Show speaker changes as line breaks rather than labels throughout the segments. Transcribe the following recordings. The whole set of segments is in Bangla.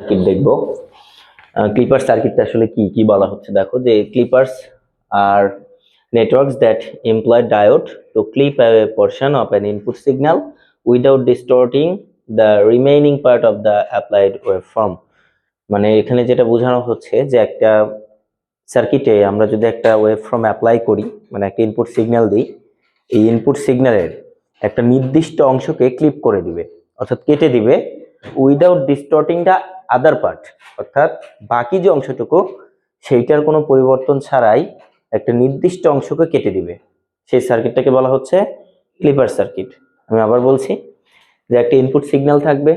সার্কিট দেখবো। ক্লিপার সার্কিটটা আসলে কি কি বলা হচ্ছে দেখো, যে ক্লিপার্স আর networks that employ diode to clip a portion of an input signal without distorting the remaining part of the applied waveform। মানে এখানে যেটা বোঝানো হচ্ছে যে একটা সার্কিটে আমরা যদি একটা ওয়েভফর্ম অ্যাপ্লাই করি, মানে একটা ইনপুট সিগন্যাল দিই, এই ইনপুট সিগন্যালের একটা নির্দিষ্ট অংশকে ক্লিপ করে দিবে, অর্থাৎ কেটে দিবে, উইদাউট ডিস্টর্টিং দ্য আদার পার্ট, অর্থাৎ বাকি যে অংশটুকু সেইটার কোনো পরিবর্তন ছাড়াই একটা নির্দিষ্ট অংশকে কেটে দিবে, সেই সার্কিটটাকে বলা হচ্ছে ক্লিপার সার্কিট। আমি আবার বলছি যে একটা ইনপুট সিগন্যাল থাকবে,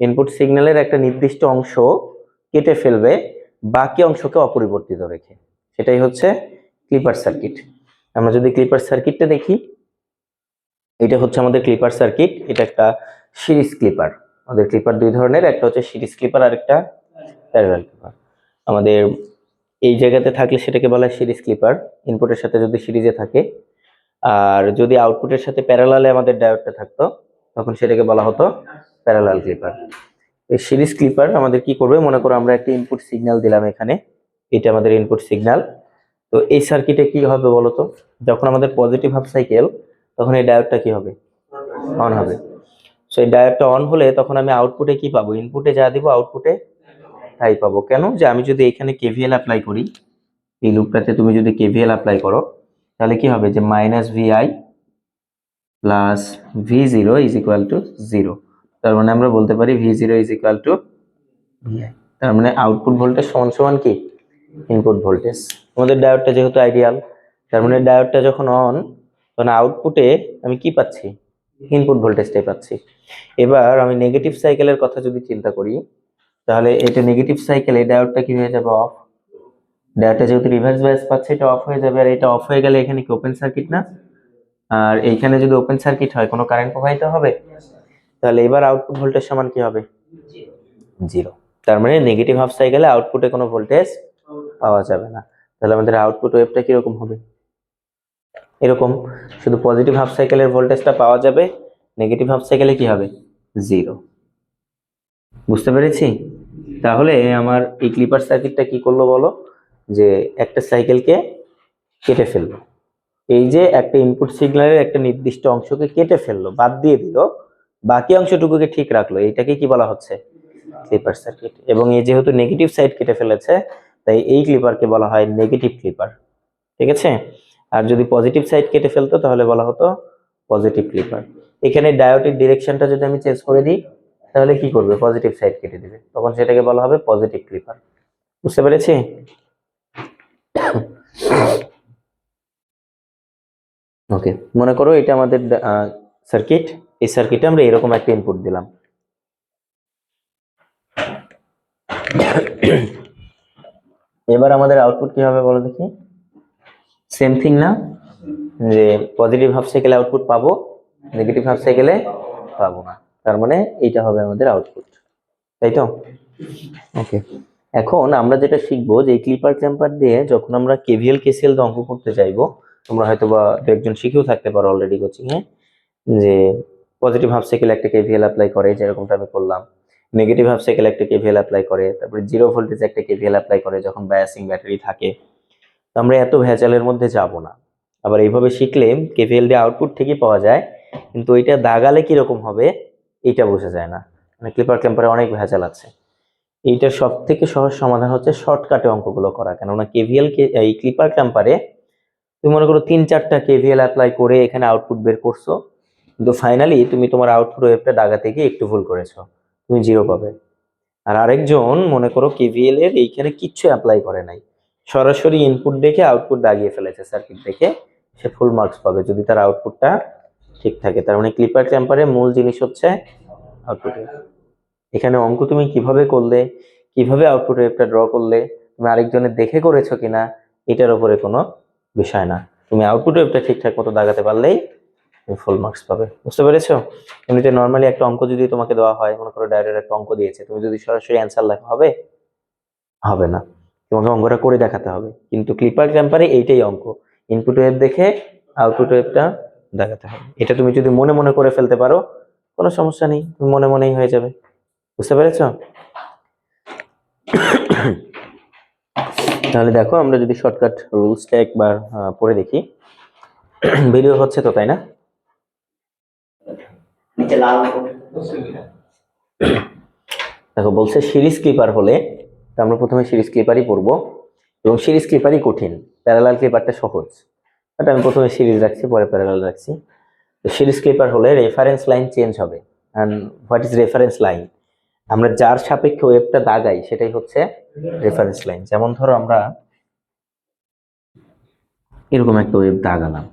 ইনপুট সিগন্যালের একটা নির্দিষ্ট অংশ কেটে ফেলবে বাকি অংশকে অপরিবর্তিত রেখে, সেটাই হচ্ছে ক্লিপার সার্কিট। আমরা যদি ক্লিপার সার্কিটটা দেখি, এটা হচ্ছে আমাদের ক্লিপার সার্কিট। এটা একটা সিরিজ ক্লিপার। আমাদের ক্লিপার দুই ধরনের, একটা হচ্ছে সিরিজ ক্লিপার আর একটা প্যারালাল ক্লিপার। আমাদের এই জায়গাতে থাকলে সেটাকে বলা হয় সিরিজ ক্লিপার, ইনপুটের সাথে যদি সিরিজে থাকে। আর যদি আউটপুটের সাথে প্যারালালে আমাদের ডায়োডটা থাকতো তখন সেটাকে বলা হতো প্যারালাল ক্লিপার। এই সিরিজ ক্লিপার আমাদের কি করবে, মনে করো আমরা একটা ইনপুট সিগন্যাল দিলাম এখানে, এটা আমাদের ইনপুট সিগন্যাল। তো এই সার্কিটে কি হবে বলতো, যখন আমাদের পজিটিভ হাফ সাইকেল, তখন এই ডায়োডটা কি হবে, অন হবে। সো এই ডায়োডটা অন হলে তখন আমি আউটপুটে কি পাবো, ইনপুটে যা দিব আউটপুটে তাই পাবো। কেন, যে আমি যদি এখানে কেভিএল অ্যাপ্লাই করি, এই লুপটাতে তুমি যদি কেভিএল অ্যাপ্লাই করো, তাহলে কি হবে, যে minus VI plus V zero is equal to zero. তার মানে আমরা বলতে পারি V zero is equal to VI. তার মানে আউটপুট ভোল্টেজ সমান সমান কি ইনপুট ভোল্টেজ। আমাদের ডায়োডটা যেহেতু আইডিয়াল, তার মানে ডায়োডটা যখন অন, তখন আউটপুটে আমি কি পাচ্ছি, ইনপুট ভোল্টেজটাই পাচ্ছি। এবার আমি নেগেটিভ সাইকেলের কথা যদি চিন্তা করি, তাহলে এটা নেগেটিভ সাইকেলে ডায়োডটা কি হয়ে যাবে, অফ। ডায়োডটা যেহেতু রিভার্স বায়াস পাচ্ছে, এটা অফ হয়ে যাবে। আর এটা অফ হয়ে গেলে এখানে কি ওপেন সার্কিট না, আর এইখানে যদি ওপেন সার্কিট হয় কোনো কারেন্ট প্রবাহিত হবে, তাহলে এবার আউটপুট ভোল্টেজ সমান কি হবে, জিরো। তার মানে নেগেটিভ হাফ সাইকেলে আউটপুটে কোনো ভোল্টেজ পাওয়া যাবে না। তাহলে আমাদের আউটপুট ওয়েভটা কিরকম হবে, এরকম। শুধু পজিটিভ হাফ সাইকেলের ভোল্টেজটা পাওয়া যাবে, নেগেটিভ হাফ সাইকেলে কি হবে, জিরো। বুঝতে পেরেছি? তাহলে আমার এই ক্লিপার সার্কিটটা কি করলো বলো, যে একটা সাইকেলকে কেটে ফেললো। এই যে একটা ইনপুট সিগন্যালের একটা নির্দিষ্ট অংশকে কেটে ফেললো, বাদ দিয়ে দিল, বাকি অংশটুকুকে ঠিক রাখলো, এটাকে কি বলা হচ্ছে, ক্লিপার সার্কিট। এবং এই যেহেতু নেগেটিভ সাইড কেটে ফেলেছে, তাই এই ক্লিপারকে বলা হয় নেগেটিভ ক্লিপার। ঠিক আছে? আর যদি পজিটিভ সাইড কেটে ফেলতো তাহলে বলা হতো পজিটিভ ক্লিপার। এখানে ডায়োডের ডিরেকশনটা যদি আমি চেঞ্জ করে দিই, তাহলে কি করবে, পজিটিভ সাইড কেটে দিবে, তখন সেটাকে বলা হবে পজিটিভ ক্লিপার। বুঝতে পেরেছি? ওকে, মনে করো এটা আমাদের সার্কিট। এই সার্কিটে আমরা এরকম একটা ইনপুট দিলাম। এবার আমাদের আউটপুট কি হবে বলো দেখি, সেম থিং না, যে পজিটিভ হাফ সাইকেলে আউটপুট পাবো, নেগেটিভ হাফ সাইকেলে পাবো না। তার মানে এইটা হবে আমাদের আউটপুট, তাই তো? ওকে, এখন আমরা যেটা শিখবো, যে ক্লিপার ক্ল্যাম্পার দিয়ে যখন আমরা কেভিএল কেসিএল অঙ্ক করতে চাইবো, তোমরা হয়তো বা একজন শিখেও থাকতে পারো অলরেডি কোচিং এ, যে পজিটিভ হাফ সাইকেল একটা কেভিএল অ্যাপ্লাই করে, যেরকমটা আমি করলাম। নেগেটিভ হাফ সাইকেল একটা কেভিএল অ্যাপ্লাই করে, তারপরে জিরো ভোল্টেজ একটা কেভিএল অ্যাপ্লাই করে যখন বায়াসিং ব্যাটারি থাকে। তো আমরা এত ভেজালের মধ্যে যাব না। আবার এইভাবে শিখলে কেভিএল দিয়ে আউটপুট ঠিকই পাওয়া যায়, কিন্তু ওইটা দাগালে কিরকম হবে এটা বোঝা যায় না। মানে ক্লিপার ক্ল্যাম্পারে অনেক ভেজাল আছে। এইটার সব থেকে সহজ সমাধান হচ্ছে শর্টকাটে অঙ্কগুলো করা। কেননা কেভিএল এই ক্লিপার ক্ল্যাম্পারে তুমি মনে করো 3-4টা কেভিএল অ্যাপ্লাই করে এখানে আউটপুট বের করছো, কিন্তু ফাইনালি তুমি তোমার আউটপুট ওয়েভটা দাগাতে গিয়ে একটু ভুল করেছো, তুমি জিরো পাবে। আর আরেকজন মনে করো কেভিএল এর এইখানে কিচ্ছু অ্যাপ্লাই করে নাই, সরাসরি ইনপুট দেখে আউটপুট দাগিয়ে ফেলেছে সার্কিট দেখে, সে ফুল মার্কস পাবে যদি তার আউটপুটটা ঠিক থাকে। তার মানে ক্লিপার ক্ল্যাম্পারের মূল জিনিস হচ্ছে আউটপুট। এখানে অঙ্ক তুমি কিভাবে করলে, কিভাবে আউটপুট ওয়েভটা ড্র করলে, তুমি আরেকজনের দেখে করেছো কিনা, এটার উপরে কোনো বিষয় না। তুমি আউটপুট ওয়েভটা ঠিকঠাক মতো দাগাতে পারলেই তুমি ফুল মার্কস পাবে। বুঝতে পেরেছো? এমনিতে নর্মালি একটা অঙ্ক যদি তোমাকে দেওয়া হয়, মনে করো ডাইরেক্ট একটা অঙ্ক দিয়েছে, তুমি যদি সরাসরি অ্যান্সার লেখা হবে, হবে না, তোমাকে অঙ্কটা করে দেখাতে হবে। কিন্তু ক্লিপার ক্ল্যাম্পারে এইটাই অঙ্ক, ইনপুট ওয়েভ দেখে আউটপুট ওয়েভটা দেখাতে হবে। এটা তুমি যদি মনে মনে করে ফেলতে পারো কোনো সমস্যা নেই, তুমি মনে মনেই হয়ে যাবে। বুঝতে পেরেছো? তাহলে দেখো আমরা যদি শর্টকাট রুলসটা একবার পড়ে দেখি। ভিডিও হচ্ছে তো, তাই না? দেখো বলছে সিরিজ ক্লিপার হলে, তো আমরা প্রথমে সিরিজ ক্লিপারই পড়বো, এবং সিরিজ ক্লিপারই কঠিন, প্যারালাল ক্লিপারটা সহজ। বাট আমি প্রথমে সিরিজ রাখছি, পরে প্যারালাল রাখছি। তো সিরিজ ক্লিপার হলে রেফারেন্স লাইন চেঞ্জ হবে। And what is reference line? আমরা যার সাপেক্ষে ওয়েবটা দাগাই সেটাই হচ্ছে রেফারেন্স লাইন। যেমন ধরো আমরা এরকম একটা ওয়েব দাগালাম,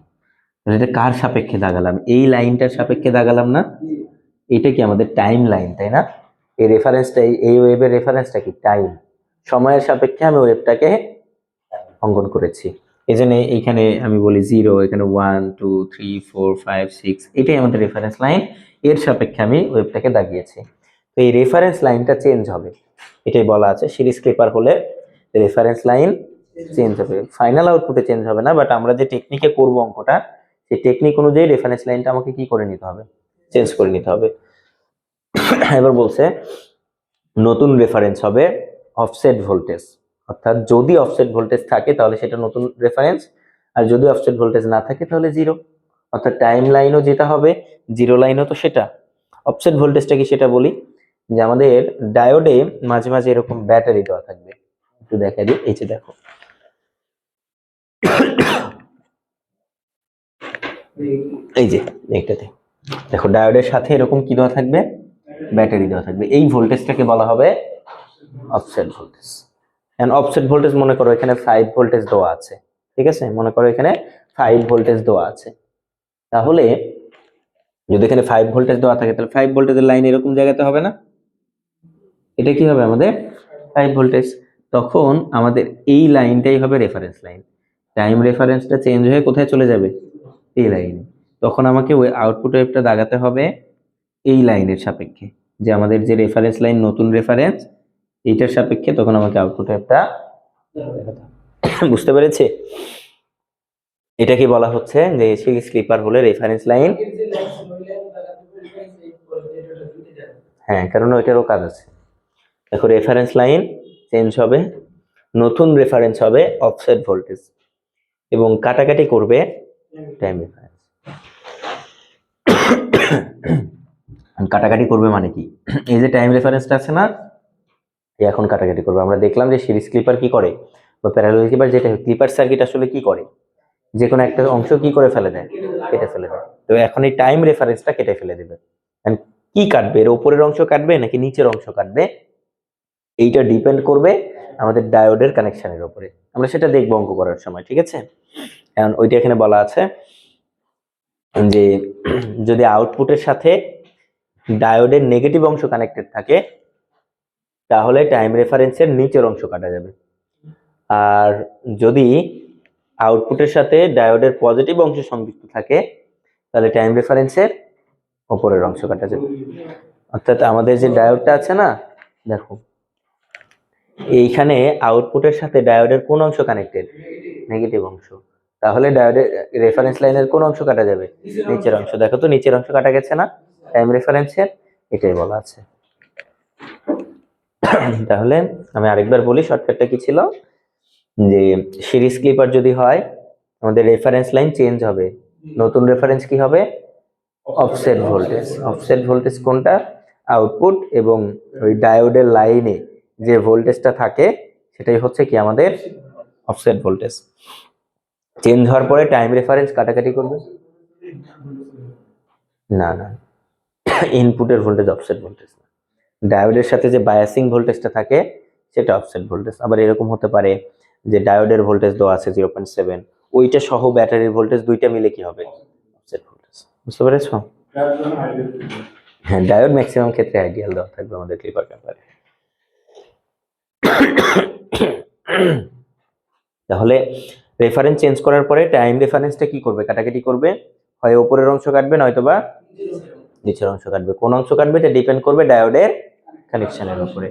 এটা কার সাপেক্ষে দাগালাম? এই লাইনটার সাপেক্ষে দাগালাম না? এটা কি আমাদের টাইম লাইন, তাই না? এই রেফারেন্সটা, এই ওয়েবের রেফারেন্সটা কি টাইম, সময়ের সাপেক্ষে আমি ওয়েবটাকে অঙ্কন করেছি। এই জন্য এইখানে আমি বলি 0, এখানে 1 2 3 4 5 6, এটাই আমাদের রেফারেন্স লাইন, এর সাপেক্ষে আমি ওয়েবটাকে দাগিয়েছি। তো এই রেফারেন্স লাইনটা চেঞ্জ হবে, এটাই বলা আছে সিরিজ ক্লিপার হলে রেফারেন্স লাইন চেঞ্জ হবে। ফাইনাল আউটপুটে চেঞ্জ হবে না, বাট আমরা যে টেকনিকে করব অঙ্কটা, সেই টেকনিক অনুযায়ী রেফারেন্স লাইনটা আমাকে কি করে নিতে হবে? চেঞ্জ করে নিতে হবে। এবার বলছে নতুন রেফারেন্স হবে অফসেট ভোল্টেজ, অর্থাৎ যদি অফসেট ভোল্টেজ থাকে তাহলে সেটা নতুন রেফারেন্স, আর যদি অফসেট ভোল্টেজ না থাকে তাহলে জিরো। অর্থাৎ টাইম লাইনও যেটা হবে, জিরো লাইনও তো সেটা। অফসেট ভোল্টেজটা কি সেটা বলি, যে আমাদের ডায়োডে মাঝে মাঝে এরকম ব্যাটারি দেওয়া থাকবে, একটু দেখা দিই। এই যে দেখো, এই যে এইটাতে দেখো, ডায়োডের সাথে এরকম কি দেওয়া থাকবে? ব্যাটারি দেওয়া থাকবে। এই ভোল্টেজটাকে বলা হবে offset voltage. And offset voltage মনে করো এখানে 5 ভোল্টেজ দেওয়া আছে, ঠিক আছে? মনে করো এখানে 5 ভোল্টেজ দেওয়া আছে। তাহলে যদি এখানে 5 ভোল্টেজ দেওয়া থাকে, তাহলে 5 ভোল্টেজের লাইন এরকম জায়গাতে হবে না? এটা কি হবে আমাদের 5 ভোল্টেজ। তখন আমাদের এই লাইনটাই হবে রেফারেন্স লাইন। টাইম রেফারেন্সটা চেঞ্জ হয়ে কোথায় চলে যাবে? এই লাইনে। তখন আমাকে ওই আউটপুট ওয়েভটা দাগাতে হবে এই লাইনের সাপেক্ষে, যে আমাদের যে রেফারেন্স লাইন, নতুন রেফারেন্স, এইটার সাপেক্ষে তখন আমাকে আউটপুট ওয়েভটা দেখাতে হবে। বুঝতে পেরেছি? এটাকে বলা হচ্ছে যে সিরিজ ক্লিপার হলে রেফারেন্স লাইন। হ্যাঁ, কারণ ওইটারও কাজ আছে। দেখো রেফারেন্স লাইন চেঞ্জ হবে, নতুন রেফারেন্স হবে অফসেট ভোল্টেজ, এবং কাটাকাটি করবে টাইম রেফারেন্স। কাটাকাটি করবে মানে কি? এই যে টাইম রেফারেন্সটা আছে না, এখন কাটাকাটি করবে। আমরা দেখলাম যে সিরিজ ক্লিপার কি করে, বা প্যারালাল ক্লিপার, যেটা ক্লিপার সার্কিট আসলে কি করে, যে কোনো একটা অংশ কি করে ফেলে দেয়? কেটে ফেলে দেয়। তো এখন এই টাইম রেফারেন্সটা কেটে ফেলে দেবে। কি কাটবে? এর উপরের অংশ কাটবে নাকি নিচের অংশ কাটবে? এইটা ডিপেন্ড করবে আমাদের ডায়োডের কানেকশনের উপরে। আমরা সেটা দেখবো অঙ্ক করার সময়, ঠিক আছে? এখন ওইটা এখানে বলা আছে যে যদি আউটপুটের সাথে ডায়োডের নেগেটিভ অংশ কানেক্টেড থাকে, তাহলে টাইম রেফারেন্সের নিচের অংশ কাটা যাবে। আর যদি আউটপুটের সাথে ডায়োডের পজিটিভ অংশ সংযুক্ত থাকে, তাহলে টাইম রেফারেন্সের উপরের অংশ কাটা যাবে। অর্থাৎ আমাদের যে ডায়োডটা আছে না, দেখো এইখানে আউটপুটের সাথে ডায়োডের কোন অংশ কানেক্টেড? নেগেটিভ অংশ। তাহলে ডায়োডের রেফারেন্স লাইনের কোন অংশ কাটা যাবে? নিচের অংশ। দেখো তো নিচের অংশ কাটা গেছে না টাইম রেফারেন্সের? এটাই বলা আছে। তাহলে আমি আরেকবার বলি শর্টকাটটা কি ছিল, যে সিরিজ ক্লিপার যদি হয়, আমাদের রেফারেন্স লাইন চেঞ্জ হবে, নতুন রেফারেন্স কি হবে? Offset voltage. অফসেট ভোল্টেজ কোনটা? আউটপুট, এবং ওই ডায়োডের লাইনে যে ভোল্টেজটা থাকে সেটাই হচ্ছে কি আমাদের অফসেট ভোল্টেজ। চেঞ্জ হওয়ার পরে টাইম রেফারেন্স কাটাকাটি করবে। না না, ইনপুটের ভোল্টেজ অফসেট ভোল্টেজ না। ডায়োডের সাথে যে বায়াসিং ভোল্টেজটা থাকে সেটা অফসেট ভোল্টেজ। আবার এরকম হতে পারে যে ডায়োডের ভোল্টেজ দেওয়া আছে 0.7, ওইটা সহ ব্যাটারির ভোল্টেজ দুইটা মিলে কি হবে? Offset voltage. বুঝতে পেরেছো? হ্যাঁ, ডায়োড ম্যাক্সিমাম ক্ষেত্রে আইডিয়াল দেওয়া থাকবে আমাদের ক্লিপার ব্যাপারে। তাহলে রেফারেন্স চেঞ্জ করার পরে টাইম রেফারেন্সটা কি করবে? কাটাকাটি করবে, হয় উপরের অংশ কাটবে নয়তো বা নিচের অংশ কাটবে। কোন অংশ কাটবে এটা ডিপেন্ড করবে ডায়োডের কানেকশনের উপরে।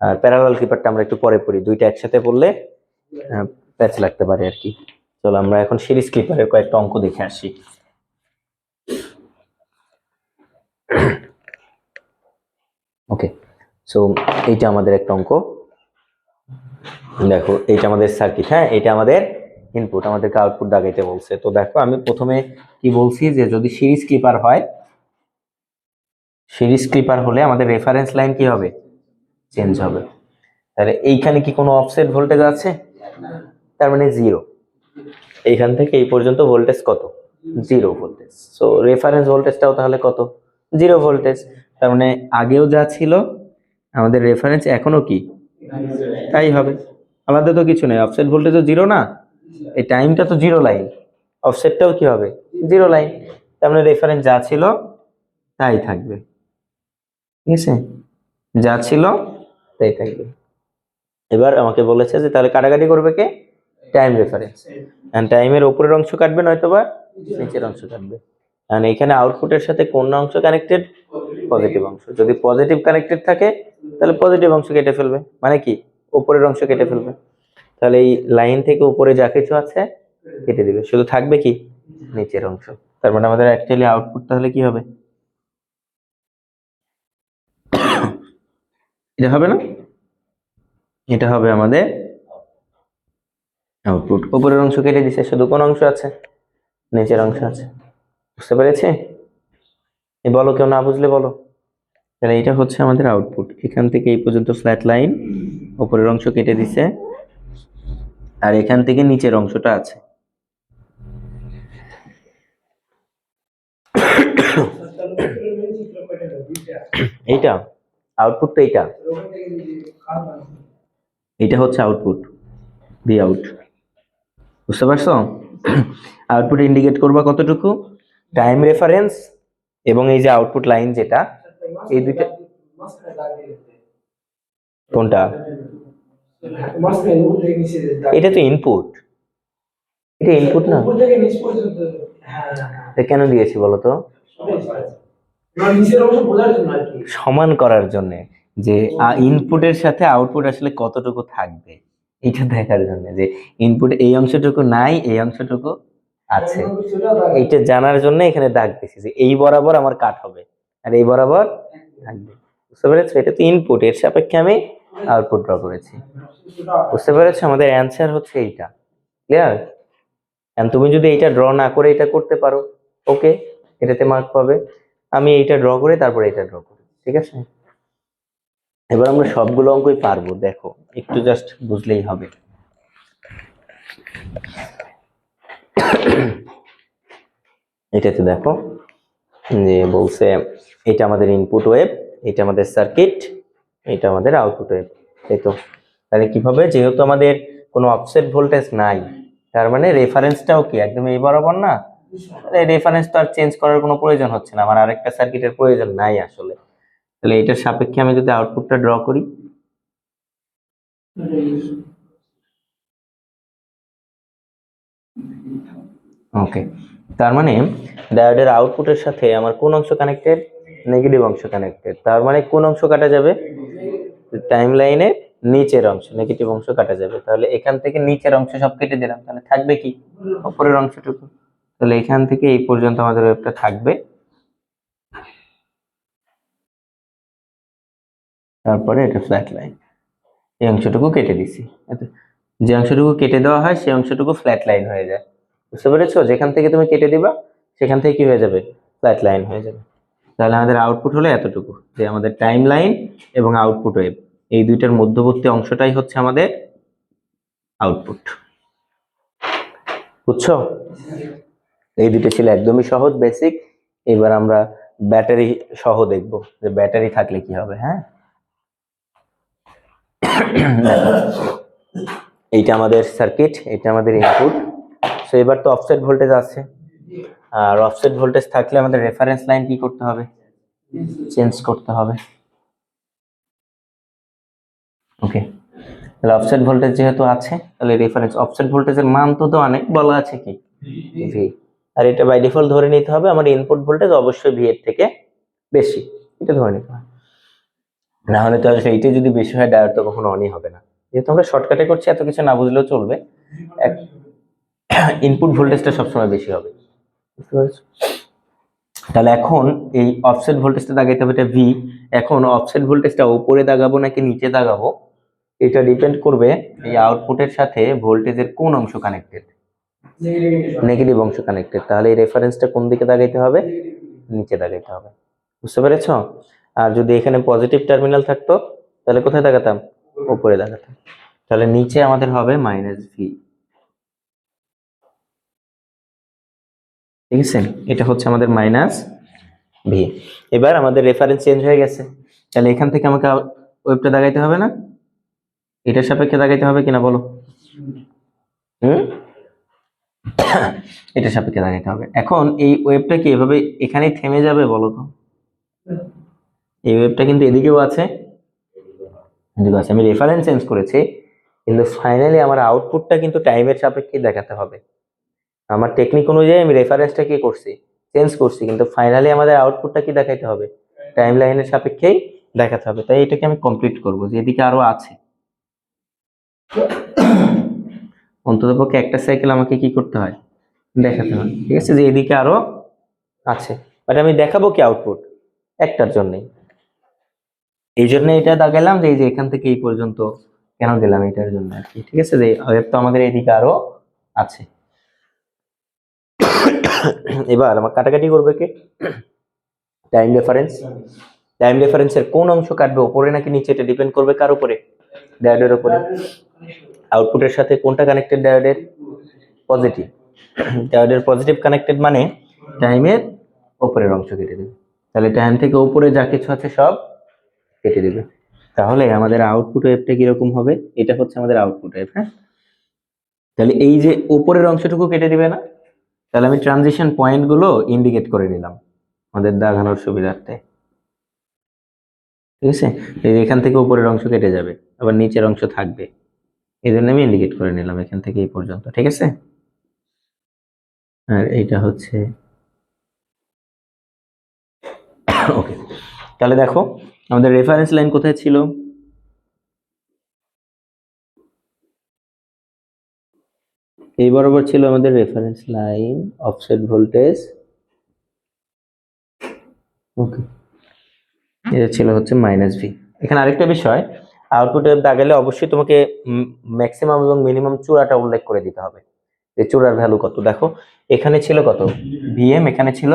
আর প্যারালাল ক্লিপারটা আমরা একটু পরে পড়ি, দুইটা একসাথে পড়লে প্যাচ লাগতে পারে আর কি। চলো আমরা এখন সিরিজ ক্লিপারের কয়েকটা অঙ্ক দেখে আসি। ওকে, সো এইটা আমাদের একটা অঙ্ক। দেখো এটা আমাদের সার্কিট, হ্যাঁ এটা আমাদের ইনপুট, আমাদেরকে আউটপুট দাগাইতে বলছে। তো দেখো আমি প্রথমে কি বলছি যে যদি সিরিজ ক্লিপার হয়, সিরিজ ক্লিপার হলে আমাদের রেফারেন্স লাইন কি হবে, চেঞ্জ হবে। তাহলে এইখানে কি কোনো অফসেট ভোল্টেজ আছে, তার মানে জিরো। এইখান থেকে এই পর্যন্ত ভোল্টেজ কত, জিরো ভোল্টেজ। সো রেফারেন্স ভোল্টেজটাও তাহলে কত, জিরো ভোল্টেজ। তার মানে আগেও যা ছিল আমাদের রেফারেন্স এখনো কি তাই হবে, আলাদা তো কিছু নেই। অফসেট ভোল্টেজও জিরো না, এই টাইমটা তো জিরো লাইন, অফসেটটাও কি হবে, জিরো লাইন। তার মানে রেফারেন্স যা ছিল তাই থাকবে, ঠিক আছে, যা ছিল তাই থাকবে। এবার আমাকে বলেছে যে তাহলে কাটাকাটি করবে কে, টাইম রেফারেন্স, এন্ড টাইমের উপরের অংশ কাটবে নয়তোবা নিচের অংশ কাটবে। এন্ড এখানে আউটপুটের সাথে কোন অংশ কানেক্টেড, পজিটিভ অংশ। যদি পজিটিভ কানেক্টেড থাকে তাহলে পজিটিভ অংশ কেটে ফেলবে, মানে কি উপরের অংশ কেটে ফেলবে। তাহলে এই লাইন থেকে উপরে যা কিছু আছে কেটে দিবে, শুধু থাকবে কি নিচের অংশ। তার মানে আমাদের অ্যাকচুয়ালি আউটপুট তাহলে কি হবে, এটা হবে না, এটা হবে আমাদের আউটপুট। উপরের অংশ কেটে দিছে, শুধু কোন অংশ আছে, নিচের অংশ আছে। বুঝতে পেরেছি? বলো, কেউ না বুঝলে বলো। তাহলে এটা হচ্ছে আমাদের আউটপুট, এখান থেকে এই পর্যন্ত ফ্ল্যাট লাইন, উপরের অংশ কেটে দিছে, আর এখান থেকে নিচের অংশটা আছে। এইটা আউটপুট, তো এইটা এটা হচ্ছে আউটপুট, ভি আউট। বুঝতে পারছো? আউটপুট ইন্ডিকেট করবা কতটুকু, টাইম রেফারেন্স এবং এই যে আউটপুট লাইন যেটা, এই দুইটা। কোনটা, এটা তো ইনপুট, এটা ইনপুট না, এটা কেন দিয়েছি বলো তো, সমান করার জন্য, যে ইনপুটের সাথে আউটপুট আসলে কতটুকু থাকবে এটা দেখার জন্য, যে ইনপুট এই অংশটুকু নাই, এই অংশটুকু আছে, এইটা জানার জন্য এখানে দাগ দিয়েছি যে এই বরাবর আমার কাট হবে আর এই বরাবর থাকবে। বুঝতে পেরেছো? এটা তো ইনপুট, এর সাপেক্ষে আমি আউটপুট ড্র করেছি। বুঝতে পেরেছো? আমাদের অ্যান্সার হচ্ছে এইটা। ক্লিয়ার? তুমি যদি এইটা ড্র না করে এটা করতে পারো, ওকে, এটাতে মার্ক পাবে। আমি এইটা ড্র করে তারপরে এটা ড্র করি, ঠিক আছে? এবার আমরা সবগুলো অঙ্কই পারবো, দেখো একটু জাস্ট বুঝলেই হবে। এটাতে দেখো যে বলছে এটা আমাদের ইনপুট ওয়েভ, এটা আমাদের সার্কিট, এটা আমাদের আউটপুট ওয়েভ, তাই তো? তাহলে কিভাবে, যেহেতু আমাদের কোনো অফসেট ভোল্টেজ নাই, তার মানে রেফারেন্সটাও কি একদম এই বরাবর না, তাহলে রেফারেন্স তো আর চেঞ্জ করার কোনো প্রয়োজন হচ্ছে না, আমার আরেকটা সার্কিটের প্রয়োজন নাই আসলে। তাহলে এটার সাপেক্ষে আমি যদি আউটপুটটা ড্র করি, ওকে, তার মানে ডায়োডের আউটপুটের সাথে আমার কোন অংশ কানেক্টেড, নেগেটিভ অংশ কানেক্টেড। তার মানে কোন অংশ কাটা যাবে, টাইম লাইনে নিচের অংশ, নেগেটিভ অংশ কাটা যাবে। তাহলে এখান থেকে নিচের অংশ সব কেটে দিলাম, তাহলে থাকবে কি উপরের অংশটুকু। তাহলে এখান থেকে এই পর্যন্ত আমাদের ওয়েভটা থাকবে, তারপরে এটা ফ্ল্যাট লাইন, এই অংশটুকু কেটে দিছি। যে অংশটুকু কেটে দেওয়া হয় সেই অংশটুকু ফ্ল্যাট লাইন হয়ে যায়। বুঝতে পেরেছো? যেখান থেকে তুমি কেটে দিবা সেখান থেকে কি হয়ে যাবে, ফ্ল্যাট লাইন হয়ে যাবে। তাহলে আমাদের আউটপুট হলো এতটুকু, যে আমাদের টাইম লাইন এবং আউটপুট ওয়েভ এই দুইটার মধ্যবর্তী অংশটাই হচ্ছে আমাদের আউটপুট। বুঝছো? এই দুটো ছিল একদমই সহজ, বেসিক। এবার আমরা ব্যাটারি সহ দেখবো যে ব্যাটারি থাকলে কি হবে। হ্যাঁ, এইটা আমাদের সার্কিট, এটা আমাদের ইনপুট। সো এবার তো অফসেট ভোল্টেজ আছে, আর অফসেট ভোল্টেজ থাকলে আমাদের রেফারেন্স লাইন কি করতে হবে, চেঞ্জ করতে হবে। ওকে, তাহলে অফসেট ভোল্টেজ যেহেতু আছে, তাহলে রেফারেন্স অফসেট ভোল্টেজের মান তো অনেক বলা আছে কি ভি, আর এটা বাই ডিফল্ট ধরে নিতে হবে আমার ইনপুট ভোল্টেজ অবশ্যই ভি এর থেকে বেশি, এটা ধরে নিতে হবে। না হলে তো আসলে এইটা যদি বেশি হয় ডায়োড তো কখনো অনই হবে না। যেহেতু আমরা শর্টকাটে করছি, এত কিছু না বুঝলেও চলবে, ইনপুট ভোল্টেজটা সবসময় বেশি হবে। বুঝতে পারছো? তাহলে এখন এই অফসেট ভোল্টেজটা দাগাইতে হবে, এটা ভি। এখন অফসেট ভোল্টেজটা উপরে দাগাবো নাকি নিচে দাগাবো, এটা ডিপেন্ড করবে এই আউটপুটের সাথে ভোল্টেজের কোন অংশ কানেক্টেড, নেগেটিভ অংশ কানেক্টেড। তাহলে এই রেফারেন্সটা কোন দিকে দাগাইতে হবে, নিচে দাগাইতে হবে। বুঝতে পেরেছো? আর যদি এখানে পজিটিভ টার্মিনাল থাকতো তাহলে কোথায় দাগাতাম, উপরে দাগাতাম। তাহলে নিচে আমাদের হবে -V। ঠিক আছে, এটা হচ্ছে আমাদের -V। এবার আমাদের রেফারেন্স চেঞ্জ হয়ে গেছে, তাহলে এখান থেকে আমাকে ওয়েবটা দাগাইতে হবে না, এটার সাপেক্ষে দাগাইতে হবে কিনা বলো? হুম, এটার সাপেক্ষে দাগাইতে হবে। এখন এই ওয়েবটা কি এভাবে এখানেই থেমে যাবে বলো তো? এই ওয়েবটা কিন্তু এদিকেও আছে, এদিকেও আছে। আমি রেফারেন্স চেঞ্জ করেছি, কিন্তু ফাইনালি আমার আউটপুটটা কিন্তু টাইমের সাপেক্ষে দেখাতে হবে। আমার টেকনিক অনুযায়ী আমি রেফারেন্সটা কি করছি, চেঞ্জ করছি, কিন্তু ফাইনালি আমাদের আউটপুটটা কি দেখাইতে হবে, টাইম লাইনের সাপেক্ষেই দেখাতে হবে। তাই এটাকে আমি কমপ্লিট করব, যে এদিকে আরো আছে, অন্ততপক্ষে একটা সাইকেল আমাকে কি করতে হয়, দেখাতে হয়। ঠিক আছে, যে এদিকে আরো আছে, বাট আমি দেখাবো কি আউটপুট একটার জন্যই। এই জন্য এটা দাগালাম যে এই যে এখান থেকে এই পর্যন্ত কেন দিলাম, এটার জন্য আর কি। ঠিক আছে, যে ওয়েব তো আমাদের এদিকে আরো আছে। এবার আমার কাটাকাটি করবে কে, টাইম রেফারেন্স। টাইম রেফারেন্সের কোন অংশ কাটবে, উপরে নাকি নিচে, এটা ডিপেন্ড করবে কার উপরে, ডায়োডের উপরে। আউটপুটের সাথে কোনটা কানেক্টেড, ডায়োডের পজিটিভ। ডায়োডের পজিটিভ কানেক্টেড মানে টাইমের উপরের অংশ কেটে দেবে। তাহলে টাইম থেকে উপরে যা কিছু আছে সব কেটে দেবে। তাহলে আমাদের আউটপুট ওয়েভটা কিরকম হবে, এটা হচ্ছে আমাদের আউটপুট ওয়েভ। হ্যাঁ, তাহলে এই যে উপরের অংশটুকু কেটে দিবে না, তাহলে আমি ট্রানজিশন পয়েন্ট গুলো ইন্ডিকেট করে নিলাম আমাদের দেখানোর সুবিধার্থে। ঠিক আছে, এই এখান থেকে উপরের অংশ কেটে যাবে, আবার নিচের অংশ থাকবে, এই জন্য আমি ইন্ডিকেট করে নিলাম এখান থেকে এই পর্যন্ত। ঠিক আছে, আর এইটা হচ্ছে ওকে। তাহলে দেখো আমাদের রেফারেন্স লাইন কোথায় ছিল, এই বরাবর ছিল আমাদের রেফারেন্স লাইন, অফসেট ভোল্টেজ। ওকে, এটা ছিল হচ্ছে -V। এখানে আরেকটা বিষয়, আউটপুটে দাগালে অবশ্যই তোমাকে ম্যাক্সিমাম এবং মিনিমাম চূড়াটা উল্লেখ করে দিতে হবে, যে চূড়ার ভ্যালু কত। দেখো এখানে ছিল কত, Vm, এখানে ছিল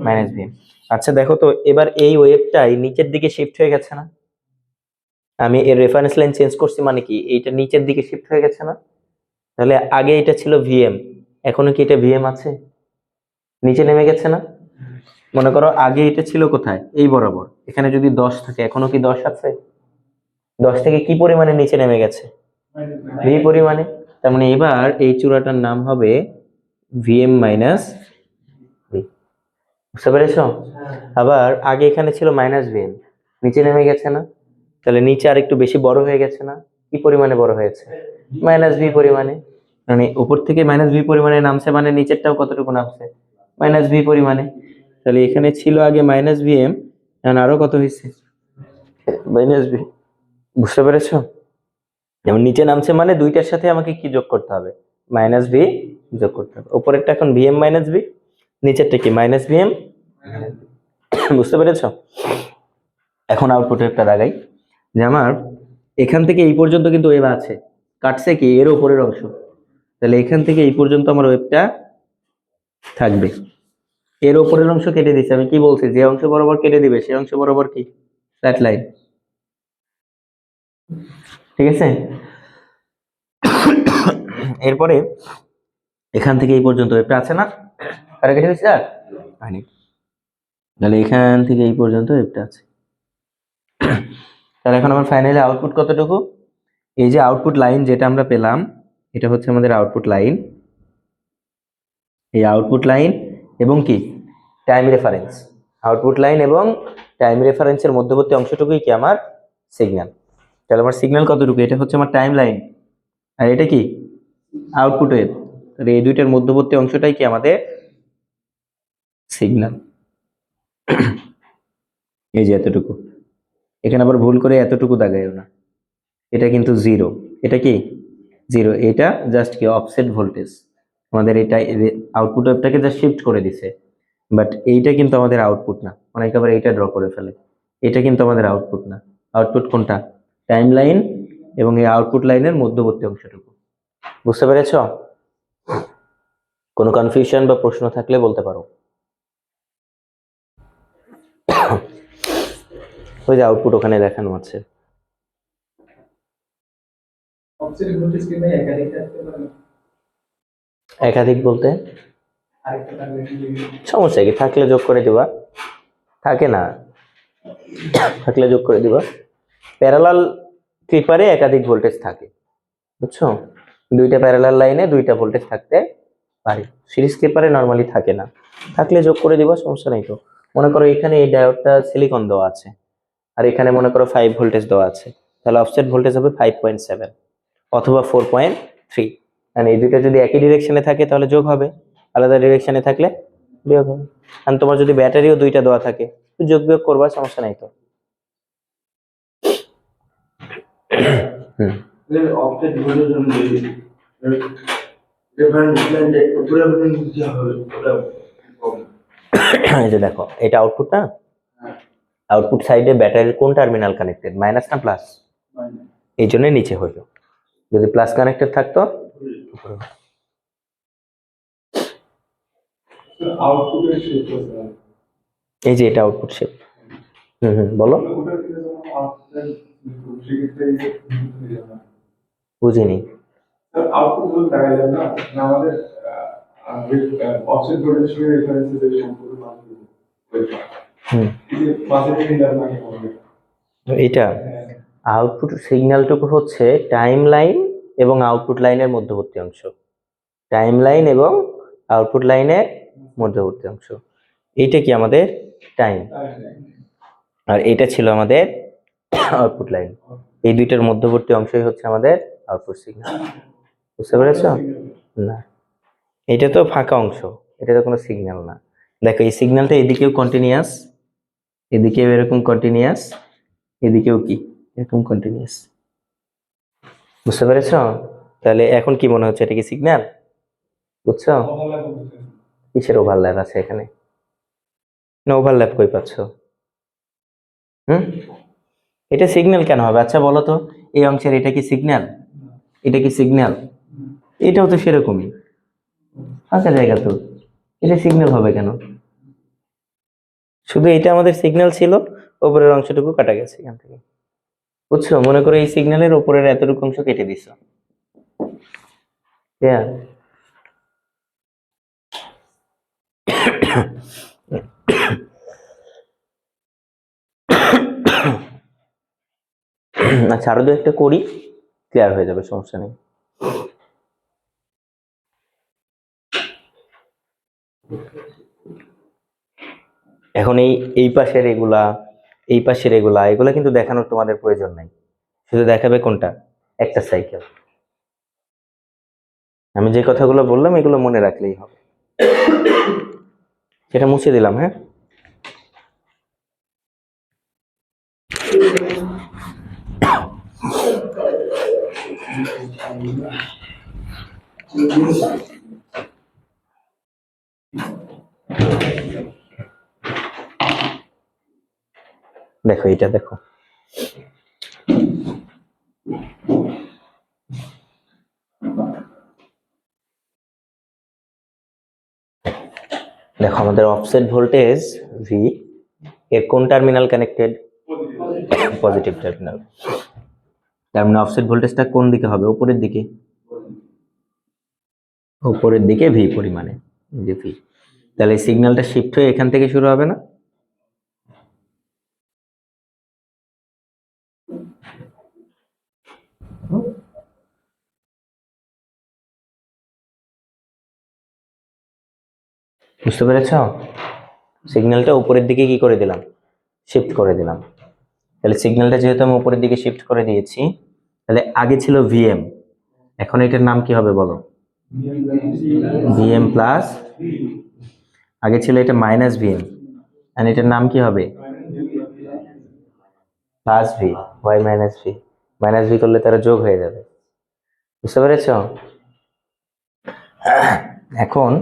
-Vm। আচ্ছা দেখো তো, এবার এই ওয়েভটাই নিচের দিকে শিফট হয়ে গেছে না, আমি এর রেফারেন্স লাইন চেঞ্জ করছি মানে কি, এইটা নিচের দিকে শিফট হয়ে গেছে না। তাহলে আগে এটা ছিল Vm, এখনো কি এটা Vm আছে, নিচে নেমে গেছে না। মনে করো আগে এটা ছিল কোথায়, এই বরাবর, এখানে যদি 10 থাকে, এখনো কি 10 আছে, 10 থেকে কি পরিমাণে নিচে নেমে গেছে, V পরিমাণে। তার মানে এবার এই চূড়াটার নাম হবে Vm V। বুঝতে পেরেছো? আবার আগে এখানে ছিল -Vm, নিচে নেমে গেছে না, তাহলে নিচে আর একটু বেশি বড় হয়ে গেছে না, কি পরিমাণে বড় হয়েছে, -V পরিমাণে। মানে উপর থেকে -V পরিমাণে নামছে, মানে নিচেরটাও কতটুকু নামছে, -V পরিমাণে। তাহলে এখানে ছিল আগে -Vm, এখন আরো কত হয়েছে, -V। বুঝতে পেরেছো? যেমন নিচে নামছে মানে দুইটার সাথে আমাকে কি যোগ করতে হবে, -V যোগ করতে হবে। উপরেরটা এখন Vm -V, নিচেরটা কি -Vm। বুঝতে পেরেছো? এখন আউটপুটে একটা দাগাই, যে আমার এখান থেকে এই পর্যন্ত কিন্তু ওয়েভ আছে, কাটছে কি এর উপরের অংশ, তাহলে এখান থেকে এই পর্যন্ত আমার ওয়েভটা থাকবে, এর উপরের অংশ কেটে দিচ্ছে। আমি কি বলছি, যে অংশ বরাবর কেটে দিবে সেই অংশ বরাবর কি ফ্ল্যাট লাইন। ঠিক আছে, এরপরে এখান থেকে এই পর্যন্ত ওয়েভটা আছে না, কাটা কেটে দিচ্ছে আর হয়নি, তাহলে এখান থেকে এই পর্যন্ত ওয়েভটা আছে। তাহলে এখন আমার ফাইনালি আউটপুট কতটুকু, এই যে আউটপুট লাইন যেটা আমরা পেলাম, এটা হচ্ছে আমাদের আউটপুট লাইন। এই আউটপুট লাইন এবং কি টাইম রেফারেন্স, আউটপুট লাইন এবং টাইম রেফারেন্সের মধ্যবর্তী অংশটুকুই কি আমার সিগন্যাল। তাহলে আমার সিগন্যাল কতটুকু, এটা হচ্ছে আমার টাইম লাইন, আর এটা কি আউটপুট ওয়েভ। তাহলে এই দুইটার মধ্যবর্তী অংশটাই কি আমাদের সিগন্যাল। এই যে এতটুকু, এখানে আবার ভুল করে এতটুকু দাগাইও না, এটা কিন্তু 0, এটা কি 0, এটা জাস্ট কি অফসেট ভোল্টেজ। আমাদের এটা আউটপুট ওয়েভটাকে জাস্ট শিফট করে দিছে, বাট এইটা কিন্তু আমাদের আউটপুট না। অনেকে আবার এইটা ড্র করে ফেলে, এটা কিন্তু আমাদের আউটপুট না। আউটপুট কোনটা, টাইম লাইন এবং এই আউটপুট লাইনের মধ্যবর্তী অংশটুকু। বুঝতে পেরেছো? কোনো কনফিউশন বা প্রশ্ন থাকলে বলতে পারো। ওই যে আউটপুট ওখানে দেখানো আছে। একাধিক বলতে সমস্যা কি, থাকলে যোগ করে দিবা, থাকে না থাকলে যোগ করে দিবা। প্যারালাল ক্লিপারে একাধিক ভোল্টেজ থাকে, বুঝছো? দুইটা প্যারালাল লাইনে দুইটা ভোল্টেজ থাকতে পারে, সিরিজ ক্লিপারে নরমালি থাকে না, থাকলে যোগ করে দিবা, সমস্যা নাই তো। মনে করো এখানে এই ডায়োডটা সিলিকন দেওয়া আছে, আর এখানে মনে করো 5 ভোল্টেজ দেওয়া আছে, তাহলে অফসেট ভোল্টেজ হবে 5.7 অথবা 4.3। মানে এই দুইটা যদি একই ডিরেকশনে থাকে তাহলে যোগ হবে, আলাদা ডিরেকশনে থাকলে বিয়োগ হবে। আর তোমার যদি ব্যাটারিও দুইটা দেওয়া থাকে, যোগ বিয়োগ করবা, সমস্যা নাই তো। অফসেট ভোল্টেজ এই যে দেখো, এটা আউটপুট না, আউটপুট সাইডে ব্যাটারির কোন টার্মিনাল কানেক্টেড, মাইনাস না প্লাস? এই জন্য নিচে হইল, যদি প্লাস কানেক্টেড থাকতো এই যে এটা আউটপুট শেপ। বলো, বুঝিনি। আউটপুট দেখা যায় না আমাদের অফসেট ভোল্টেজের সঙ্গে রেফারেন্সের সম্পর্ক এটা আউটপুট সিগন্যালটুকু হচ্ছে টাইম লাইন এবং আউটপুট লাইনের মধ্যবর্তী অংশ, টাইম লাইন এবং আউটপুট লাইনের মধ্যবর্তী অংশ। এইটা কি আমাদের টাইম, আর এটা ছিল আমাদের আউটপুট লাইন। এই দুইটার মধ্যবর্তী অংশই হচ্ছে আমাদের আউটপুট সিগন্যাল। বুঝতে পেরেছো? না, এটা তো ফাঁকা অংশ, এটা তো কোনো সিগন্যাল না। দেখো এই সিগন্যালটা এদিকেও কন্টিনিউয়াস, এদিকেও এরকম কন্টিনিউয়াস, এদিকেও কি এরকম কন্টিনিউয়াস। বুঝতে পেরেছো? তাহলে এখন কি মনে হচ্ছে, এটা কি সিগন্যাল? বুঝছো? কিসের ওভারল্যাপ আছে এখানে? না, ওভারল্যাপ কই পাচ্ছ? এটা সিগন্যাল কেন হবে? আচ্ছা বলো তো, এই অংশের এটা কি সিগন্যাল? এটা কি সিগন্যাল? এটাও তো সেরকমই ফাঁকা জায়গা, তো এটা সিগন্যাল হবে কেন? শুধু এটা আমাদের সিগন্যাল ছিল, উপরের অংশটুকু কাটা গেছে এখান থেকে। বুঝছো? মনে করো এই সিগন্যালের উপরের এতটুকু অংশ কেটে দিছো, আচ্ছা আরো দু একটা করি, ক্লিয়ার হয়ে যাবে, সমস্যা নেই। এখন এই পাশের এগুলা, এই পাশের এগুলা কিন্তু দেখানোর তোমাদের প্রয়োজন নাই, শুধু দেখাবে কোনটা, একটা সাইকেল। আমি যে কথাগুলো বললাম এগুলো মনে রাখলেই হবে। সেটা মুছে দিলাম, হ্যাঁ। দেখো এটা দেখো, দেখো আমাদের অফসেট ভোল্টেজ ভি এর কোন টার্মিনাল কানেক্টেড? Positive terminal. তার মানে অফসেট ভোল্টেজটা কোন দিকে হবে? উপরের দিকে, উপরের দিকে ভি পরিমাণে, যে ভি। তাহলে সিগন্যালটা শিফট হয়ে এখান থেকে শুরু হবে না? বুঝতে পেরেছ? সিগন্যালটা উপরের দিকে কি করে দিলাম, শিফট করে দিলাম। তাহলে সিগন্যালটা যেহেতু আমি উপরের দিকে শিফট করে দিয়েছি, তাহলে আগে ছিল ভিএম, এখন এটার নাম কি হবে বলো? ভিএম প্লাস, আগে ছিল এটা মাইনাস ভিএম, আর এটার নাম কি হবে? Plus V, Y minus V. Minus V করলে তারা যোগ হয়ে যাবে। বুঝতে পেরেছ? এখন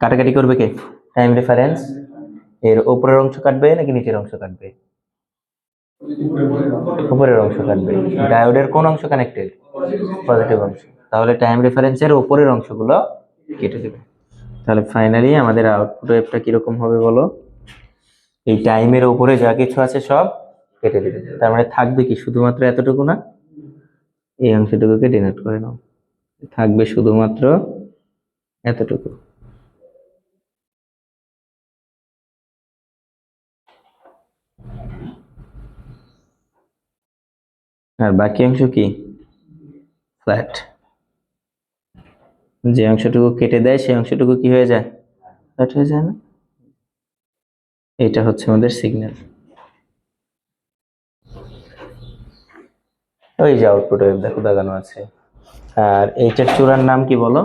কাটাকাটি করবে কে? Time reference. এর উপরের অংশ কাটবে নাকি নিচের অংশ কাটবে? উপরের অংশ কাটবে। ডায়োডের কোন অংশ কানেক্টেড? পজিটিভ অংশ। তাহলে টাইম রেফারেন্সের উপরের অংশগুলো কেটে দেবে। তাহলে ফাইনালি আমাদের আউটপুট ওয়েভটা কিরকম হবে বলো? এই টাইমের উপরে যা কিছু আছে সব কেটে দিবে। তার মানে থাকবে কি শুধুমাত্র এতটুকু না? এই অংশটুকুকে ডিনোট করে নাও, থাকবে শুধুমাত্র এতটুকু। আর বাকি অংশ কি? ফ্ল্যাট। যে অংশটুকু কেটে দেয় সেই অংশটুকু কি হয়ে যায়? ফ্ল্যাট হয়ে যায় না? এটা হচ্ছে আমাদের সিগন্যাল। ওই যে আউটপুট ওয়েভ দেখো দাগানো আছে। আর এইটার চূড়ার নাম কি বলো?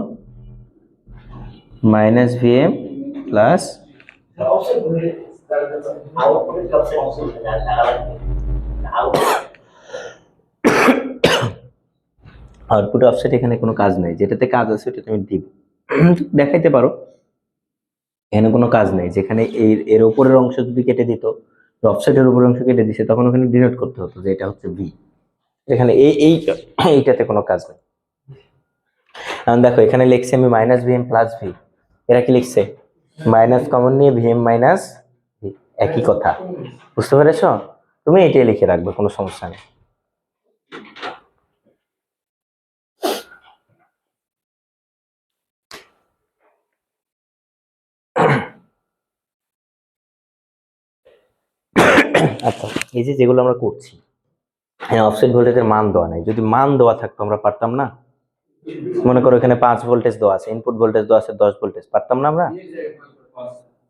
Minus VM plus output offset. এখানে কোনো কাজ নেই, যেটাতে কাজ আছে ওটা তুমি দিব দেখাইতে পারো। এখানে কোনো কাজ নেই, যেখানে এর উপরের অংশ যদি কেটে দিত, অফসেটের উপরের অংশ কেটে দিছে, তখন ওখানে ডিনোট করতে হতো যে এটা হচ্ছে ভি। এখানে এইটাতে কোনো কাজ নেই। কারণ দেখো এখানে লিখছি আমি মাইনাস ভিএম প্লাস ভি, এরা কি লিখছে? মাইনাস কমন নিয়ে ভিএম মাইনাস ভি, একই কথা। বুঝতে পেরেছ? তুমি এটাই লিখে রাখবে, কোনো সমস্যা নেই। আচ্ছা, এই যে যেগুলো আমরা করছি, হ্যাঁ অফসেট ভোল্টেজের মান দেওয়া নাই। যদি মান দেওয়া থাকতো আমরা পারতাম না? মনে করো এখানে 5 ভোল্টেজ দেওয়া আছে, ইনপুট ভোল্টেজ দেওয়া আছে 10 ভোল্টেজ, পারতাম না আমরা?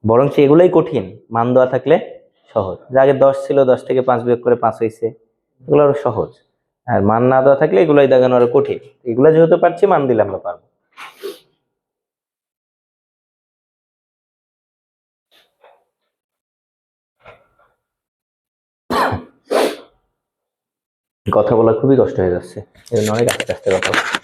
বরং এগুলোই কঠিন, মান দেওয়া থাকলে সহজ। যে আগে 10 ছিল, 10 থেকে 5 বিয়োগ করে 5 হয়েছে, এগুলো আরো সহজ। আর মান না দেওয়া থাকলে এগুলোই দেখানো আরো কঠিন। এগুলো যেহেতু পারছি, মান দিলে আমরা পারবো। কথা বলা খুবই কষ্ট হয়ে যাচ্ছে, এই জন্য অনেক আস্তে আস্তে কথা বলছি।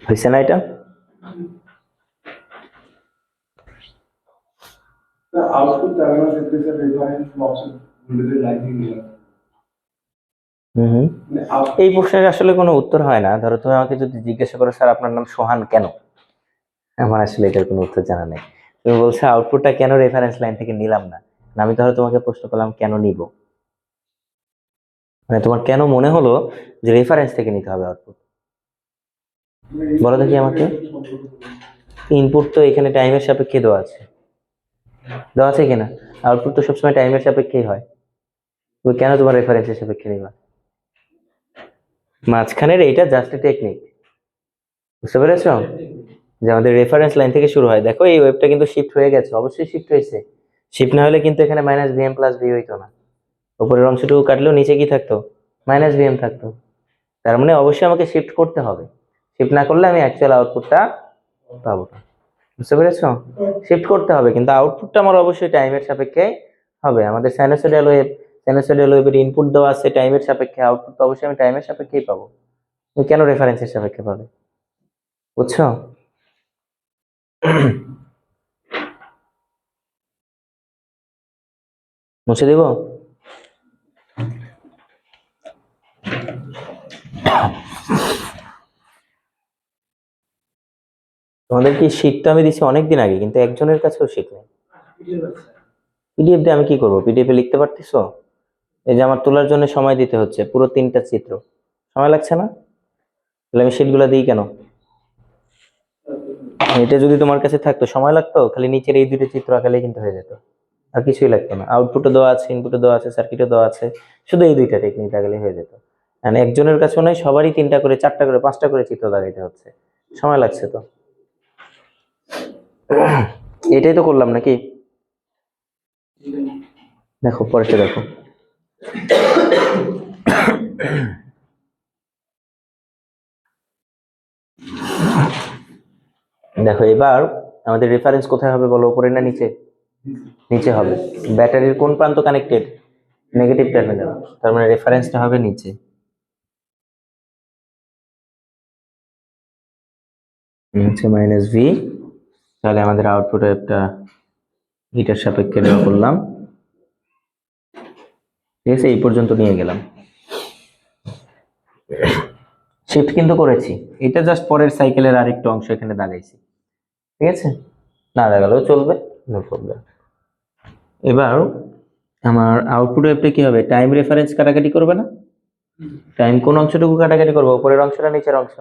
হয়েছে না এটা? এই প্রশ্নের আসলে কোনো উত্তর হয় না। ধরো তুমি আমাকে যদি জিজ্ঞাসা করো স্যার আপনার নাম সোহান কেন, আমার আসলে এটার কোনো উত্তর জানা নেই। তুমি বলছো আউটপুটটা কেন রেফারেন্স লাইন থেকে নিলাম না, আমি তাহলে তোমাকে প্রশ্ন করলাম কেন নিব, মানে তোমার কেন মনে হলো যে রেফারেন্স থেকে নিতে হবে আউটপুট? বলো দেখি আমাকে। ইনপুট তো এখানে টাইমের সাপেক্ষে দেওয়া আছে কিনা? আউটপুট তো সবসময় টাইমের সাপেক্ষেই হয়। তুমি কেন তোমার রেফারেন্সের সাপেক্ষে নিবা? মাঝখানের এইটা জাস্ট টেকনিক, বুঝতে পেরেছো? যে আমাদের রেফারেন্স লাইন থেকে শুরু হয়। দেখো এই ওয়েবটা কিন্তু শিফট হয়ে গেছে, অবশ্যই শিফট হয়েছে। শিফট না হলে কিন্তু এখানে মাইনাস ভিএম প্লাস ভি হইতো না। উপরের অংশটুকু কাটলেও নিচে কি থাকতো? মাইনাস ভিএম থাকতো। তার মানে অবশ্যই আমাকে শিফট করতে হবে। শিফট না করলে আমি অ্যাকচুয়াল আউটপুটটা পাবো না। বুঝতে পেরেছো? শিফট করতে হবে, কিন্তু আউটপুটটা আমার অবশ্যই টাইমের সাপেক্ষে হবে। আমাদের সাইনোসয়েডাল ওয়েভের ইনপুট দেওয়া আছে টাইমের সাপেক্ষে, আউটপুট তো অবশ্যই আমি টাইমের সাপেক্ষেই পাবো। তুমি কেন রেফারেন্সের সাপেক্ষে পাবে? বুঝছো? মুছে দিব? তোমাদের কি শীটটা আমি দিছি অনেকদিন আগে, কিন্তু একজনের কাছেও শীট নেই। পিডিএফ দিয়ে আমি কি করবো? পিডিএফ এ লিখতে পারতেছো? এই যে আমার তোলার জন্য সময় দিতে হচ্ছে, পুরো 3টা চিত্র, সময় লাগছে না? তাহলে আমি শীটগুলো দিই কেন? এটা যদি তোমার কাছে থাকতো সময় লাগতো? খালি নিচের এই 2টা চিত্র আঁকালেই কিন্তু হয়ে যেত, আর কিছুই লাগতো না। আউটপুটও দেওয়া আছে, ইনপুটও দেওয়া আছে, সার্কিটও দেওয়া আছে, শুধু এই 2টা টেকনিক লাগালেই হয়ে যেত। মানে একজনের কাছেও নয়, সবারই 3টা করে 4টা করে 5টা করে চিত্র লাগাইতে হচ্ছে, সময় লাগছে তো। এটাই তো করলাম নাকি? দেখো পরেরটা দেখো। দেখো এবার আমাদের রেফারেন্স কোথায় হবে বলো, উপরে না নিচে? নিচে হবে। ব্যাটারির কোন প্রান্ত কানেক্টেড? নেগেটিভ টার্মিনাল, তার মানে রেফারেন্সটা হবে নিচে। হচ্ছে মাইনাস ভি। তাহলে আমাদের আউটপুটে একটা এটার সাপেক্ষে ড্র করলাম, ঠিক আছে, এই পর্যন্ত নিয়ে গেলাম। শিফট কিন্তু করেছি, এটা জাস্ট পরের সাইকেলের আরেকটু অংশ এখানে দাগাইছি, ঠিক আছে, না দাগালেও চলবে, নো প্রবলেম। এবার আমার আউটপুট ওয়েভটা কি হবে? টাইম রেফারেন্স কাটাকাটি করবে না? টাইম কোন অংশটুকু কাটাকাটি করবো, উপরের অংশটা নিচের অংশ?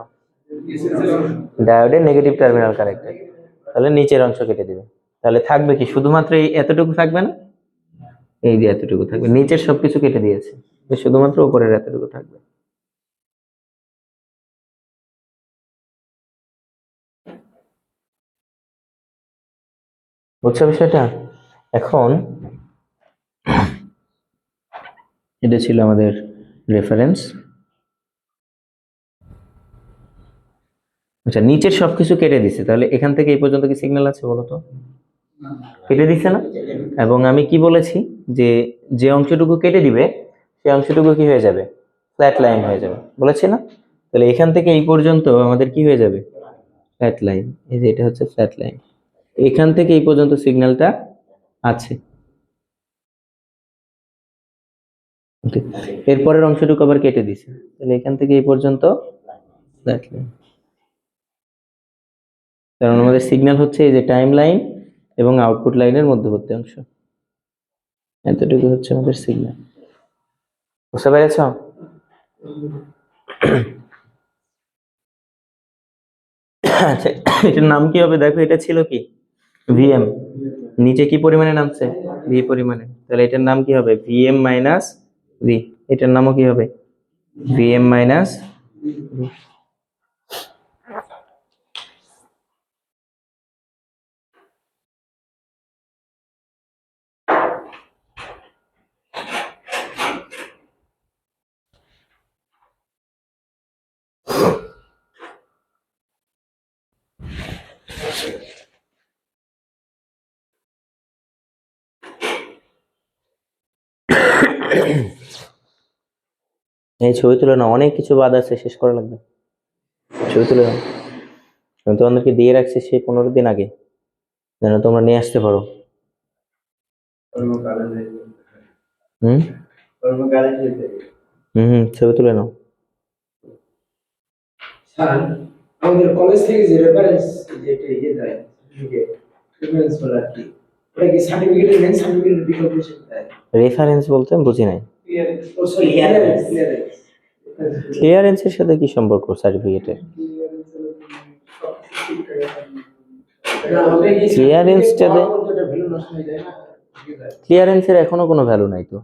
ডায়োডের নেগেটিভ টার্মিনাল কানেক্টেড, তাহলে নিচের অংশ কেটে দিবে। তাহলে থাকবে কি, শুধুমাত্র এই এতটুকু থাকবে না, এই যে এতটুকু থাকবে, নিচের সবকিছু কেটে দিয়েছে, শুধুমাত্র উপরের এতটুকু থাকবে। বুঝছো বিষয়টা? এখন এটা ছিল আমাদের রেফারেন্স। আচ্ছা, নিচের সবকিছু কেটে দিছে, তাহলে এখান থেকে এই পর্যন্ত কি সিগন্যাল আছে বলো তো? কেটে দিছে না? এবং আমি কি বলেছি, যে যে অংশটুকু কেটে দিবে সেই অংশটুকু কি হয়ে যাবে? ফ্ল্যাট লাইন হয়ে যাবে, বলেছি না? তাহলে এখান থেকে এই পর্যন্ত আমাদের কি হয়ে যাবে? Flat line. এই যে এটা হচ্ছে ফ্ল্যাট লাইন, এখান থেকে এই পর্যন্ত সিগন্যালটা আছে। ওকে, এরপরের অংশটুকু আবার কেটে দিছে, তাহলে এখান থেকে এই পর্যন্ত ফ্ল্যাট লাইন। কারণ আমাদের সিগন্যাল হচ্ছে এই যে টাইম লাইন এবং আউটপুট লাইনের মধ্যবর্তী অংশ, এতটুকু হচ্ছে আমাদের সিগন্যাল। বুঝতে পেরেছ? আচ্ছা, এটার নাম কি হবে দেখো, এটা ছিল কি ভিএম, নিচে কি পরিমাণে নামছে? ভি পরিমাণে, তাহলে এটার নাম কি হবে? VM minus V. এটার নামও কি হবে? VM minus V. এই ছবি তুলে না, অনেক কিছু বাদ আছে, শেষ করা লাগবে। ছবি তুলে নাও, আমি তোমাদেরকে দিয়ে রাখছি সেই 15 দিন আগে, যেন তোমরা নিয়ে আসতে পারো। হুম হুম, ছবি তুলে নাও।
আমাদের কলেজ থেকে যে রেফারেন্স, যেটা ইয়ে দেয়, রেফারেন্স বলা কি, ওটা কি সার্টিফিকেটের মেন সার্টিফিকেটের বিকল্প হিসেবে দেয়?
রেফারেন্স বলতে বুঝি নাই।
ও সরি, ক্লিয়ারেন্স।
ক্লিয়ারেন্সের সাথে কি সম্পর্ক সার্টিফিকেটের? ক্লিয়ারেন্সটাতে ক্লিয়ারেন্সের এখনো কোনো ভ্যালু নাই তো।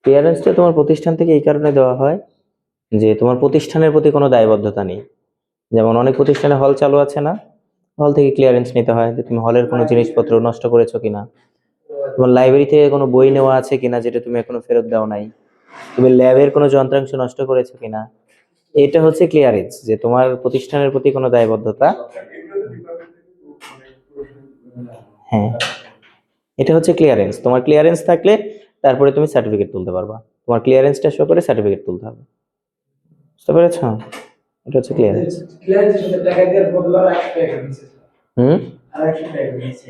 ক্লিয়ারেন্সটা তোমার প্রতিষ্ঠান থেকে এই কারণে দেওয়া হয় যে তোমার প্রতিষ্ঠানের প্রতি কোনো দায়বদ্ধতা নেই। যেমন অনেক প্রতিষ্ঠানে হল চালু আছে না, হল থেকে ক্লিয়ারেন্স নিতে হয় যে তুমি হলের কোনো জিনিসপত্র নষ্ট করেছো কিনা, তোমার লাইব্রেরি থেকে কোনো বই নেওয়া আছে কিনা যেটা তুমি এখনো ফেরত দাও নাই, তুমি ল্যাবের কোনো যন্ত্রাংশ নষ্ট করেছো কিনা। এটা হচ্ছে ক্লিয়ারেন্স, যে তোমার প্রতিষ্ঠানের প্রতি কোনো দায়বদ্ধতা। হ্যাঁ, এটা হচ্ছে ক্লিয়ারেন্স। তোমার ক্লিয়ারেন্স থাকলে তারপরে তুমি সার্টিফিকেট তুলতে পারবা, তোমার ক্লিয়ারেন্সটা শো করে সার্টিফিকেট তুলতে হবে। বুঝতে পেরেছো? এটা হচ্ছে ক্লিয়ারেন্স।
ক্লিয়ারেন্সের সাথে টাকা দেওয়ার বদলে আর 1 টাকা দিয়েছে।
হুম,
আর 1 টাকা দিয়েছে।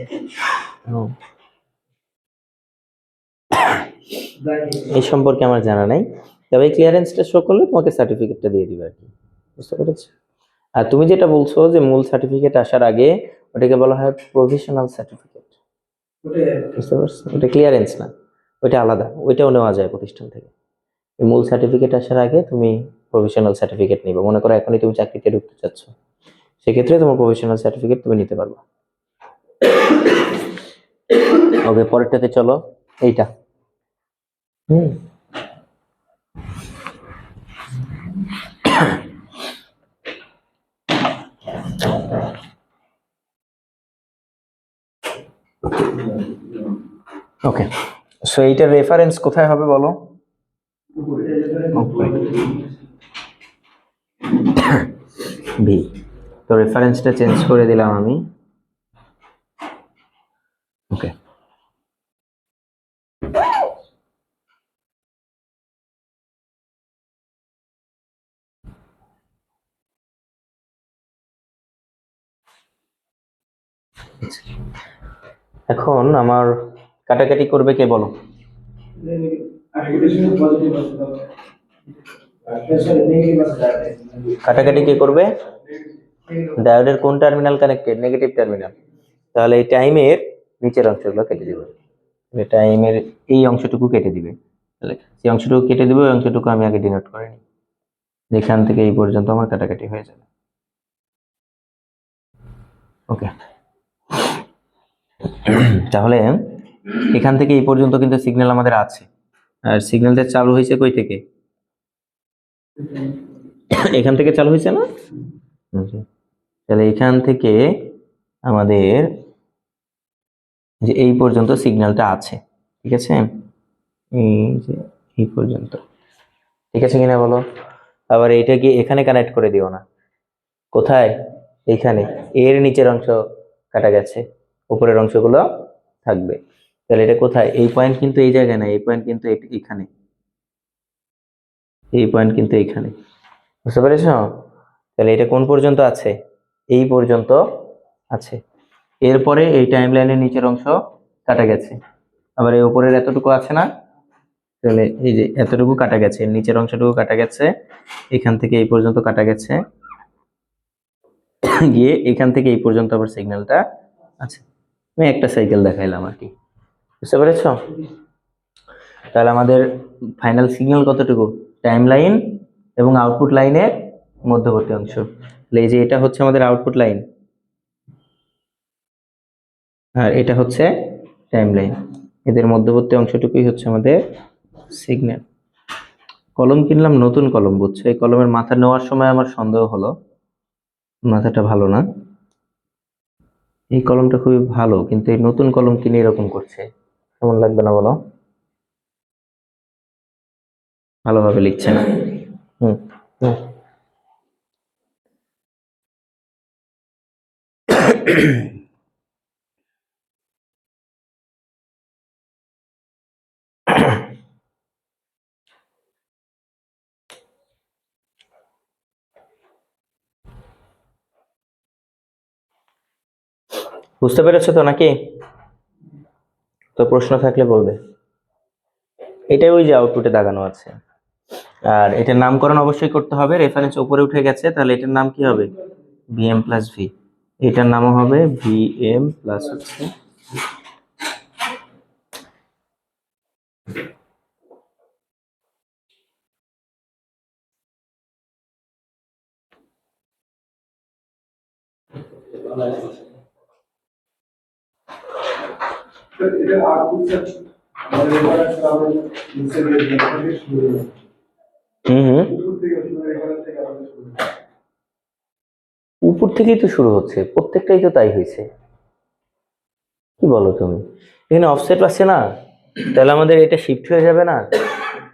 এই সম্পর্কে আমার জানা নাই, তবে এই ক্লিয়ারেন্সটা শো করলে তোমাকে সার্টিফিকেটটা দিয়ে দিবে আর কি। বুঝতে পেরেছো? আর তুমি যেটা বলছো যে মূল সার্টিফিকেট আসার আগে, ওটাকে বলা হয় প্রভিশনাল সার্টিফিকেট। বুঝতে পারছো? ওটা ক্লিয়ারেন্স না, ওইটা আলাদা, ওইটাও নেওয়া যায় প্রতিষ্ঠান থেকে। এই মূল সার্টিফিকেট আসার আগে তুমি প্রভিশনাল সার্টিফিকেট নিবে। মনে করো এখনই তুমি চাকরিতে ঢুকতে চাচ্ছ, সেক্ষেত্রে তোমার প্রভিশনাল সার্টিফিকেট তুমি নিতে পারবে। ওকে, পরেরটাতে চলো, এইটা। ওকে, সো এইটার রেফারেন্স কোথায় হবে বলো? ভি। তো রেফারেন্সটা চেঞ্জ করে দিলাম আমি, ওকে, এখন আমার কাটাকাটি করবে কে বলো?
আর্টিফিশিয়াল পজিটিভ আছে তো সরি নেগেটিভ আছে
কাটাকাটি কে করবে? ডায়োডের কোন টার্মিনাল কানেক্টেড? Negative terminal. তাহলে এই টাইমের নিচের অংশগুলো কেটে দিবে, টাইমের এই অংশটুকু কেটে দিবে। তাহলে সেই অংশটুকু কেটে দিবে, ওই অংশটুকু আমি আগে ডিনোট করে নিই। এখান থেকে এই পর্যন্ত আমার কাটাকাটি হয়ে যাবে। ওকে, তাহলে এখান থেকে এই পর্যন্ত কিন্তু সিগন্যাল আমাদের আছে, আর সিগন্যালটা চালু হয়েছে কই থেকে? এখান থেকে চালু হয়েছে না? তাহলে এখান থেকে আমাদের যে এই পর্যন্ত সিগন্যালটা আছে, ঠিক আছে? এই যে এই পর্যন্ত, ঠিক আছে কিনা বলো? আবার এইটাকে এখানে কানেক্ট করে দিও না। কোথায়? এইখানে। এর নিচের অংশ কাটা গেছে, উপরের অংশগুলো থাকবে। তাহলে এটা কোথায়? এই পয়েন্ট কিন্তু এই জায়গায় না, এই পয়েন্ট কিন্তু এখানে, এই পয়েন্ট কিন্তু এইখানে। বুঝতে পেরেছ? তাহলে এটা কোন পর্যন্ত আছে? এই পর্যন্ত আছে। এরপরে এই টাইম লাইনের নিচের অংশ কাটা গেছে, আবার এই উপরের এতটুকু আছে না? তাহলে এই যে এতটুকু কাটা গেছে, নিচের অংশটুকু কাটা গেছে, এখান থেকে এই পর্যন্ত কাটা গেছে, গিয়ে এখান থেকে এই পর্যন্ত আবার সিগন্যালটা আছে। আমি একটা সাইকেল দেখাইলাম আর কি, বুঝতে পেরেছ? তাহলে আমাদের ফাইনাল সিগন্যাল কতটুকু? টাইম লাইন এবং আউটপুট লাইনের মধ্যবর্তী অংশ। তাহলে এই যে এটা হচ্ছে আমাদের আউটপুট লাইন, আর এটা হচ্ছে টাইম লাইন। এদের মধ্যবর্তী অংশটুকুই হচ্ছে আমাদের সিগন্যাল। কলম কিনলাম, নতুন কলম, বুঝছো? এই কলমের মাথা নেওয়ার সময় আমার সন্দেহ হলো মাথাটা ভালো না। এই কলমটা খুবই ভালো, কিন্তু এই নতুন কলম কিনে এরকম করছে, কেমন লাগবে না বলো? ভালোভাবে লিখছে না। হুম হুম। বুঝতে পেরেছো তো নাকি? তো প্রশ্ন থাকলে বলবে। এটাই ওই যে আউটপুটে দাগানো আছে। আর এটার নামকরণ অবশ্যই করতে হবে, রেফারেন্স উপরে উঠে গেছে, তাহলে এটার নাম কি হবে? VM plus V. এটার নামও হবে ভিএম প্লাস হচ্ছে
এটা আউটপুট আমাদের রেফারেন্স আমাদের নিচে দিয়ে শুরু
হুম হুম,
থেকে রেফারেন্স থেকে আমাদের শুরু
উপর থেকেই তো শুরু হচ্ছে, প্রত্যেকটাই তো তাই হয়েছে। কি বলো তুমি? এখানে অফসেট আছে না, তাহলে আমাদের এটা শিফট হয়ে যাবে না?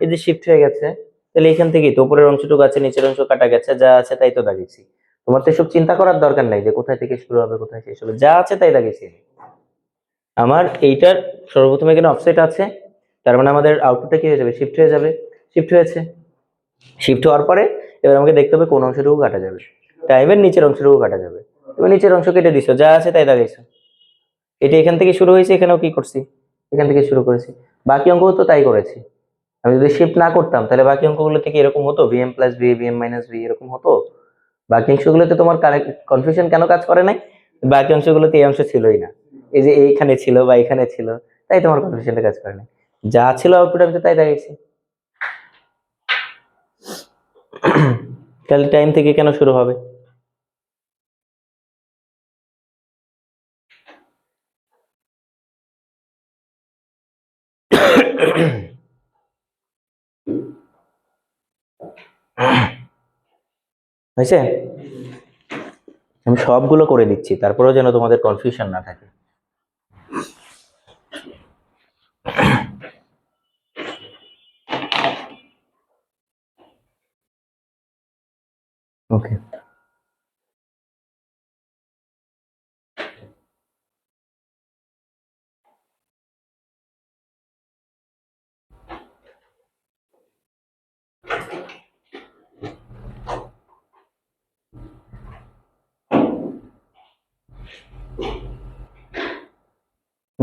এই যে শিফট হয়ে গেছে, তাহলে এখান থেকেই তো উপরের অংশটুকু আছে, নিচের অংশ কাটা গেছে, যা আছে তাই তো দাগিয়েছি। তোমার তো এসব চিন্তা করার দরকার নাই যে কোথায় থেকে শুরু হবে কোথায় শেষ হবে, যা আছে তাই দাগিয়েছি। আমার এইটার সর্বপ্রথমে এখানে অফসেট আছে, তার মানে আমাদের আউটপুটটা কি হয়ে যাবে? শিফট হয়ে যাবে। শিফট হয়েছে, শিফট হওয়ার পরে এবার আমাকে দেখতে হবে কোন অংশটুকু কাটা যাবে। টাইমের নিচের অংশটুকু কাটা যাবে, তুমি নিচের অংশ কেটে দিছো, যা আছে তাই দাগাইছো। এটা এখান থেকে শুরু হয়েছে, এখানেও কি করছি? এখান থেকে শুরু করেছি, বাকি অঙ্ক তো তাই করেছি। আমি যদি শিফট না করতাম তাহলে বাকি অঙ্কগুলো থেকে এরকম হতো, VM plus V, VM minus V, এরকম হতো। বাকি অংশগুলোতে তোমার কনফিউশন কেন কাজ করে নাই? বাকি অংশগুলোতে এই অংশ ছিলই না, এই যে এইখানে ছিল বা এখানে ছিল, তাই তোমার কনফিউশনটা কাজ করে নাই। যা ছিল আউটপুট আমি তো তাই দেখাইছি। তাহলে টাইম থেকে কেন শুরু হবে? হয়েছে? আমি সবগুলো করে দিচ্ছি, তারপরেও যেন তোমাদের কনফিউশন না থাকে। ওকে,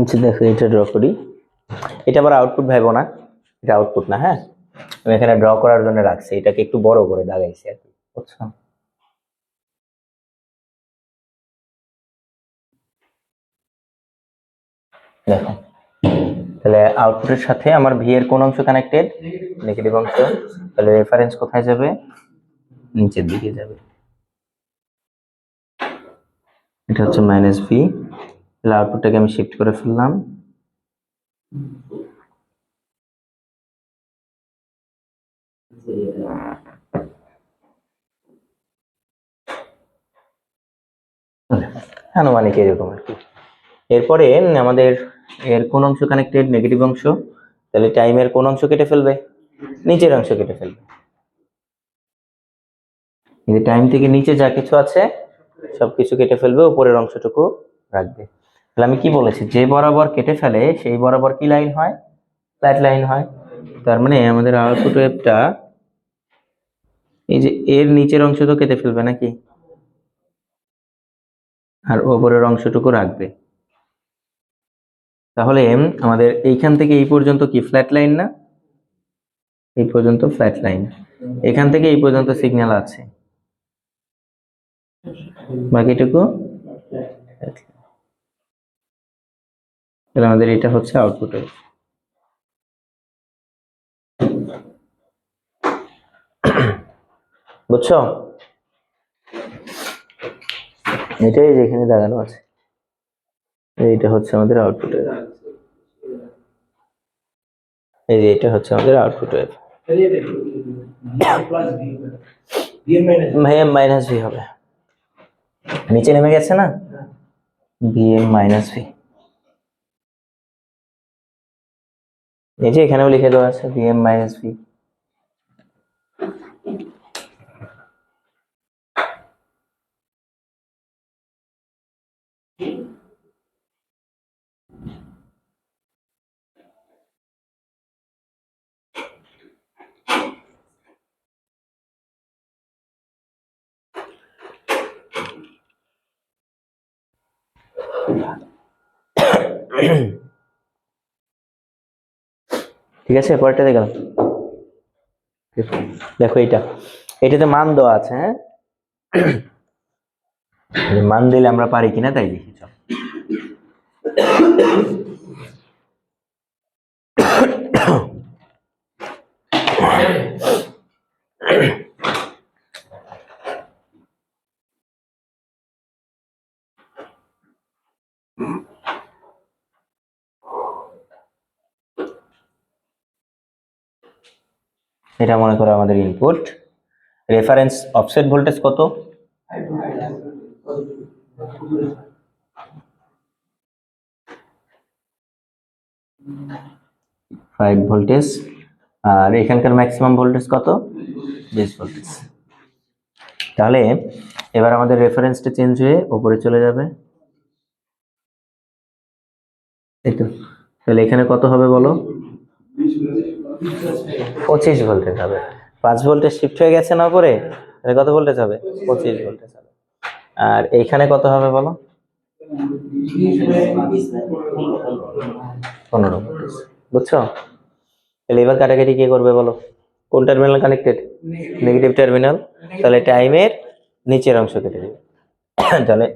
আচ্ছা দেখো এটা ড্র করি, এটা আবার আউটপুট ভাইবো না, এটা আউটপুট না, হ্যাঁ আমি এখানে ড্র করার জন্য রাখছি, এটাকে একটু বড় করে দাগাইছি আর কি, বুঝছো? দেখো তাহলে আউটপুটের সাথে আমার ভি এর কোন অংশ কানেক্টেড? নেগেটিভ অংশ। তাহলে রেফারেন্স কোথায় যাবে? নিচের দিকে যাবে। এটা হচ্ছে মাইনাস ভি, তাহলে আউটপুটটাকে আমি শিফট করে ফেললাম। আনুমানিক এরকম আর কি। এরপরে আমাদের এর কোন অংশ কানেক্টেড? নেগেটিভ অংশ। তাহলে টাইমের কোন অংশ কেটে ফেলবে? নিচের অংশ কেটে ফেলবে। এই টাইম থেকে নিচে যা কিছু আছে সবকিছু কেটে ফেলবে, উপরের অংশটুকু রাখবে। তাহলে আমি কি বলেছি, যে বরাবর কেটে ফেলে সেই বরাবর কি লাইন হয়? ফ্ল্যাট লাইন হয়। তার মানে আমাদের আউটপুট ওয়েভটা এই যে এর নিচের অংশ তো কেটে ফেলবে নাকি, আর উপরের অংশটুকু রাখবে। তাহলে আমাদের এইখান থেকে এই পর্যন্ত কি ফ্ল্যাট লাইন না? এই পর্যন্ত ফ্ল্যাট লাইন, এখান থেকে এই পর্যন্ত সিগন্যাল আছে, বাকিটুকু flat line। তাহলে আমাদের এটা হচ্ছে আউটপুট ওয়েভ। বুঝছো? এটাই যেখানে দাগানো আছে, এইটা হচ্ছে আমাদের আউটপুট ওয়েভ। এই যে এটা হচ্ছে আমাদের আউটপুট ওয়েভ। ভাইয়া মাইনাস ভি হবে, নিচে নেমে গেছে না, ভি এম মাইনাস ভি। এই যে এখানেও লিখে দেওয়া আছে ভি এম মাইনাস ভি। ঠিক আছে, পরেরটা দেখলাম। দেখো এটাতে মান দেওয়া আছে, হ্যাঁ মান দিলে আমরা পারি কিনা তাই দেখি। চল এটা মনে করো আমাদের ইনপুট, রেফারেন্স অফসেট ভোল্টেজ কত? 5 ভোল্টেজ, আর এখানকার ম্যাক্সিমাম ভোল্টেজ কত? 20 ভোল্টেজ। তাহলে এবার আমাদের রেফারেন্সটা চেঞ্জ হয়ে উপরে চলে যাবে, এই তো। তাহলে এখানে কত হবে বলো? 25 ভোল্টেজ হবে। 5 ভোল্টেজ শিফট হয়ে গেছে না উপরে, তাহলে কত ভোল্টেজ হবে? 25 ভোল্টেজ হবে। আর এইখানে কত হবে বলো? 15 ভোল্টেজ। বুঝছো? তাহলে এবার কাটাকাটি কে করবে বলো? কোন টার্মিনাল কানেক্টেড? Negative terminal. তাহলে টাইমের নিচের অংশ কেটে দেবে। তাহলে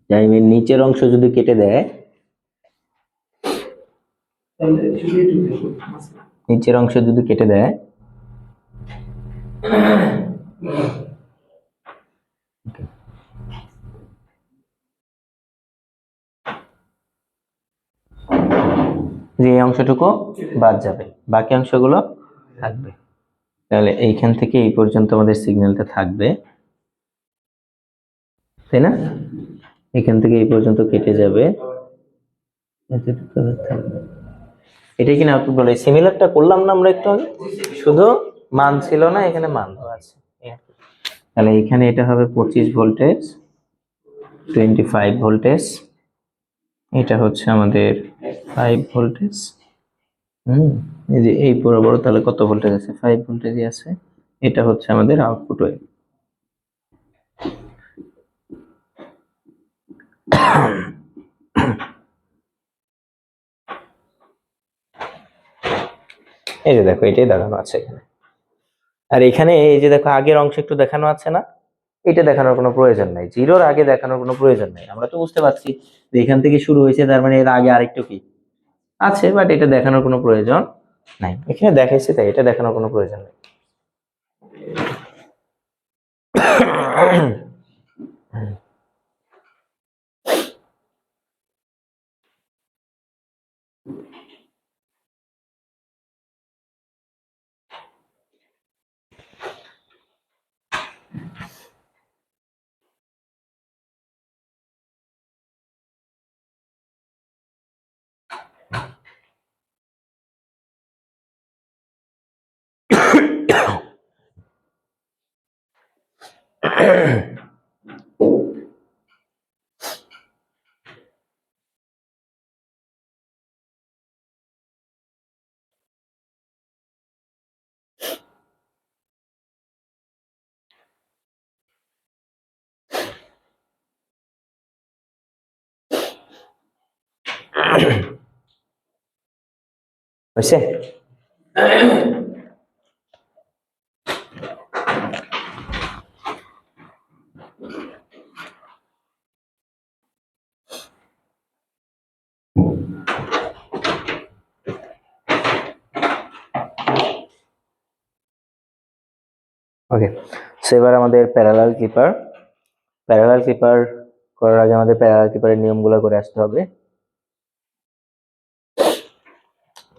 টাইমের নিচের অংশ যদি কেটে দেয়, নিচের অংশ যদি কেটে দেয়, যে এই অংশটুকু বাদ যাবে, বাকি অংশগুলো থাকবে। তাহলে এইখান থেকে এই পর্যন্ত আমাদের সিগন্যালটা থাকবে, তাই না? এখান থেকে এই পর্যন্ত কেটে যাবে, এতটুকু থাকবে। এটাই কিনা আউটপুট বলে। সিমিলারটা করলাম না আমরা একটু আগে, শুধু মান ছিল না, এখানে মান দেওয়া আছে। তাহলে এখানে এটা হবে 25 ভোল্টেজ, 25 ভোল্টেজ, এটা হচ্ছে আমাদের 5 ভোল্টেজ। এই যে এই বরাবর তাহলে কত ভোল্টেজ আছে? 5 ভোল্টেজই আছে। এটা হচ্ছে আমাদের আউটপুট ওয়েভ। এই যে দেখো এটাই দেখানো আছে এখানে। আর এখানে এই যে দেখো আগের অংশ একটু দেখানো আছে না, এটা দেখানোর কোনো প্রয়োজন নাই, জিরোর আগে দেখানোর কোনো প্রয়োজন নাই। আমরা তো বুঝতে পারছি যে এখান থেকে শুরু হয়েছে, তার মানে এর আগে আরেকটু কি আছে, বাট এটা দেখানোর কোনো প্রয়োজন নাই। এখানে দেখাইছে তাই এটা দেখানোর কোনো প্রয়োজন নেই। হয়েছে? ওকে, সো এবার আমাদের প্যারালাল ক্লিপার করার আগে আমাদের প্যারালাল ক্লিপারের নিয়মগুলো করে আসতে হবে।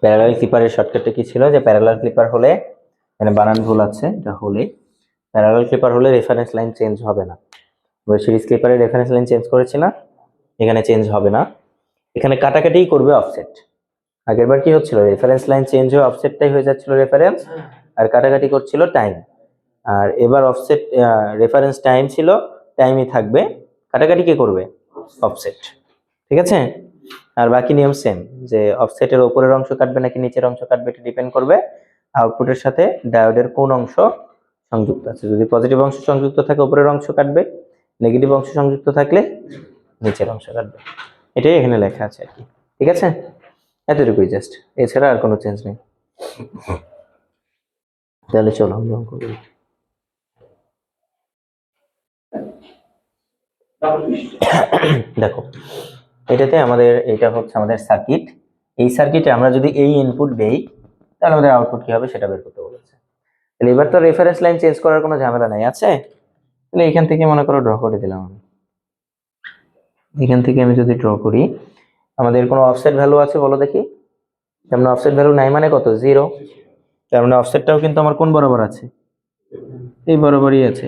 প্যারালাল ক্লিপারের শর্টকাটটা কি ছিল, যে প্যারালাল ক্লিপার হলে, মানে বানান ভুল আছে, এটা হলে প্যারালাল ক্লিপার হলে রেফারেন্স লাইন চেঞ্জ হবে না। আমরা সিরিজ ক্লিপারের রেফারেন্স লাইন চেঞ্জ করেছি না, এখানে চেঞ্জ হবে না, এখানে কাটাকাটিই করবে অফসেট। আগেরবার কি হচ্ছিল, রেফারেন্স লাইন চেঞ্জ হয়ে অফসেটটাই হয়ে যাচ্ছিল রেফারেন্স, আর কাটাকাটি করছিল টাইম। আর এবার অফসেট রেফারেন্স টাইম ছিল, টাইমই থাকবে, কাটাকাটি কে করবে, অফসেট। ঠিক আছে? আর বাকি নিয়ম সেম, যে অফসেটের উপরের অংশ কাটবে নাকি নিচের অংশ কাটবে এটা ডিপেন্ড করবে আউটপুটের সাথে ডায়োডের কোন অংশ সংযুক্ত আছে। যদি পজিটিভ অংশ সংযুক্ত থাকে উপরের অংশ কাটবে, নেগেটিভ অংশ সংযুক্ত থাকলে নিচের অংশ কাটবে। এটাই এখানে লেখা আছে আর কি। ঠিক আছে, এতটুকুই জাস্ট, এছাড়া আর কোনো চেঞ্জ নেই। তাহলে চলো আমরা অঙ্ক করি। দেখো এটাতে আমাদের, এটা হচ্ছে আমাদের সার্কিট। এই সার্কিটে আমরা যদি এই ইনপুট দেই তাহলে আমাদের আউটপুট কি হবে সেটা বের করতে বলেছে। তাহলে এবার তো রেফারেন্স লাইন চেঞ্জ করার কোনো ঝামেলা নাই, আছে? তাহলে এখান থেকে মনে করো ড্র করে দিলাম আমি। এখান থেকে আমি যদি ড্র করি, আমাদের কোনো অফসেট ভ্যালু আছে বলো দেখি? যেমন অফসেট ভ্যালু নাই মানে কত, 0। তার মানে অফসেটটাও কিন্তু আমার কোন বরাবর আছে, এই বরাবরই আছে।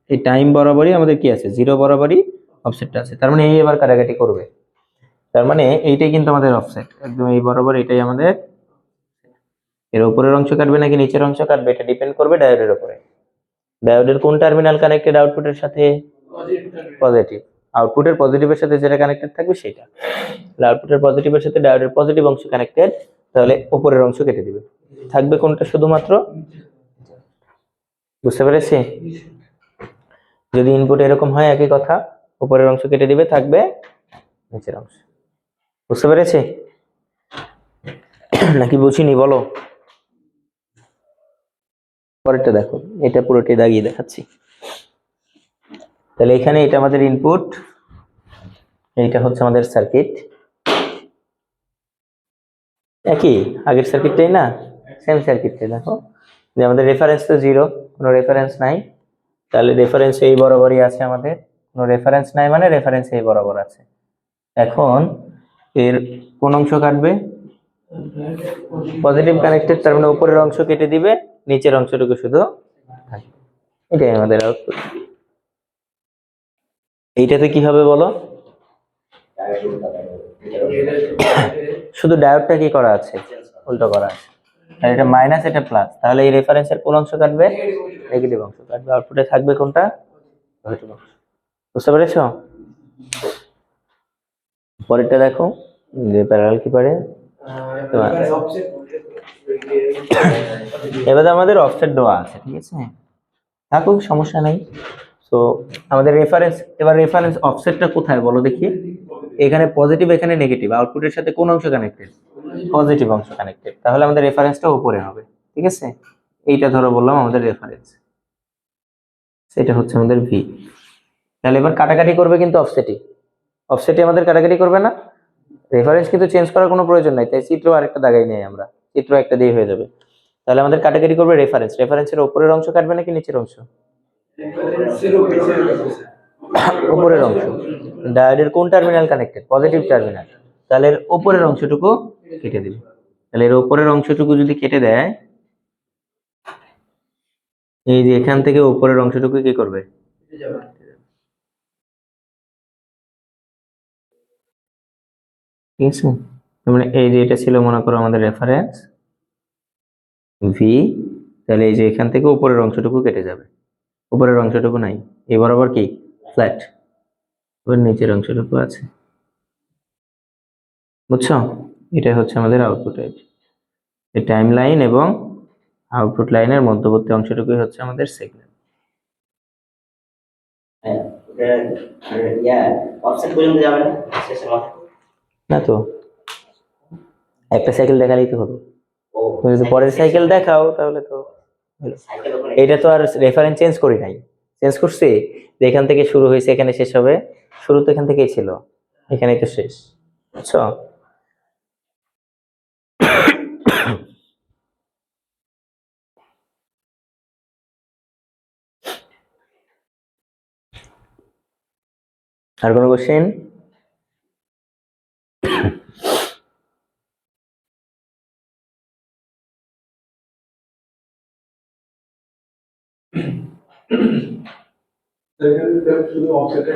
এই টাইম বরাবরই আমাদের কি আছে, 0 বরাবরই অফসেটটা আছে। তার মানে এই এবার কাটাকাটি করবে, তার মানে এইটাই কিন্তু আমাদের অফসেট, একদম এই বরাবর এটাই আমাদের। এর উপরের অংশ কাটবে নাকি নিচের অংশ কাটবে এটা ডিপেন্ড করবে ডায়োডের উপরে। ডায়োডের কোন টার্মিনাল কানেক্টেড আউটপুটের সাথে, পজিটিভ। আউটপুটের পজিটিভের সাথে যেটা কানেক্টেড থাকবে সেটা, আউটপুটের পজিটিভের সাথে ডায়োডের পজিটিভ অংশ কানেক্টেড, তাহলে উপরের অংশ কেটে দিবে, থাকবে কোনটা শুধুমাত্র। বুঝতে পেরেছি? যদি ইনপুট এরকম হয় একই কথা, উপরের অংশ কেটে দিবে, থাকবে নিচের অংশ। বুঝতে পেরেছি নাকি বুঝিনি বলো? পরেরটা দেখো, এটা পুরোটাই দাগিয়ে দেখাচ্ছি। তাহলে এখানে এটা আমাদের ইনপুট, এইটা হচ্ছে আমাদের সার্কিট। একই আগের সার্কিটটাই না, সেম সার্কিটটাই। দেখো যে আমাদের রেফারেন্স তো 0, কোনো রেফারেন্স নাই, তাহলে রেফারেন্স এই বরাবরই আছে আমাদের। কোনো রেফারেন্স নাই মানে রেফারেন্স এই বরাবর আছে। এখন এর কোন অংশ কাটবে, পজিটিভ কানেক্টেড, তার মানে উপরের অংশ কেটে দিবে, নিচের অংশটুকু শুধু থাকবে। এটাই আমাদের আউটপুট। এইটাতে কি হবে বলো? শুধু ডায়োডটা কি করা আছে, উল্টো করা আছে। আর এটা মাইনাস, এটা প্লাস, তাহলে এই রেফারেন্সের কোন অংশ কাটবে, নেগেটিভ অংশ কাটবে। আউটপুটে থাকবে কোনটা, পজিটিভ অংশ। বুঝতে পেরেছো? পরেরটা দেখো, যে প্যারালাল কিপারে এবারে আমাদের অফসেট দেওয়া আছে, ঠিক আছে, থাকুক সমস্যা নাই। তো আমাদের রেফারেন্স, এবার রেফারেন্স অফসেটটা কোথায় বলো দেখি? এখানে পজিটিভ, এখানে নেগেটিভ, আউটপুটের সাথে কোন অংশ কানেক্টেড, পজিটিভ অংশ কানেক্টেড, তাহলে আমাদের রেফারেন্সটা উপরে হবে। ঠিক আছে, এইটা ধরো বললাম আমাদের রেফারেন্স, সেটা হচ্ছে আমাদের ভি। তাহলে এবার কাটাকাটি করবে কিন্তু অফসেটে আমাদের কাটাকাটি করবে না, রেফারেন্স কিন্তু চেঞ্জ করার কোনো প্রয়োজন নাই, তাই চিত্র আরেকটা দাগাই নেই আমরা, চিত্র একটা দিয়ে হয়ে যাবে। তাহলে আমাদের কাটাকাটি করবে রেফারেন্সের উপরের অংশ কাটবে নাকি নিচের অংশ? উপরের অংশ। ডায়োডের কোন টার্মিনাল কানেক্টেড? পজিটিভ টার্মিনাল, তাহলে এর উপরের অংশটুকু কেটে দিবে। তাহলে এর উপরের অংশটুকু যদি কেটে দেয়, এই যে এখান থেকে উপরের অংশটুকু কি করবে? ঠিক আছে, মানে এই যে এটা ছিল মনে করো আমাদের রেফারেন্স ভি, তাহলে এই যে এখান থেকে উপরের অংশটুকু কেটে যাবে, উপরের অংশটুকু নাই, এই বরাবর কি ফ্ল্যাট, এবার নিচের অংশটুকু আছে। বুঝছো? এটা হচ্ছে আমাদের আউটপুট এজ, এই টাইম লাইন এবং আউটপুট লাইনের মধ্যবর্তী অংশটুকুই হচ্ছে আমাদের সিগন্যাল। না তো, একটা সাইকেল দেখালেই তো হলো, তুমি যদি পরের সাইকেল দেখাও তাহলে তো হলো। এটা তো আর রেফারেন্স চেঞ্জ করি নাই, চেঞ্জ করছি যে এখান থেকে শুরু হয়েছে এখানে শেষ হবে, শুরু তো এখান থেকেই ছিল, এখানেই তো শেষ। বুঝছো? আর কোনো কোশ্চেন?
শুধু অফসেটে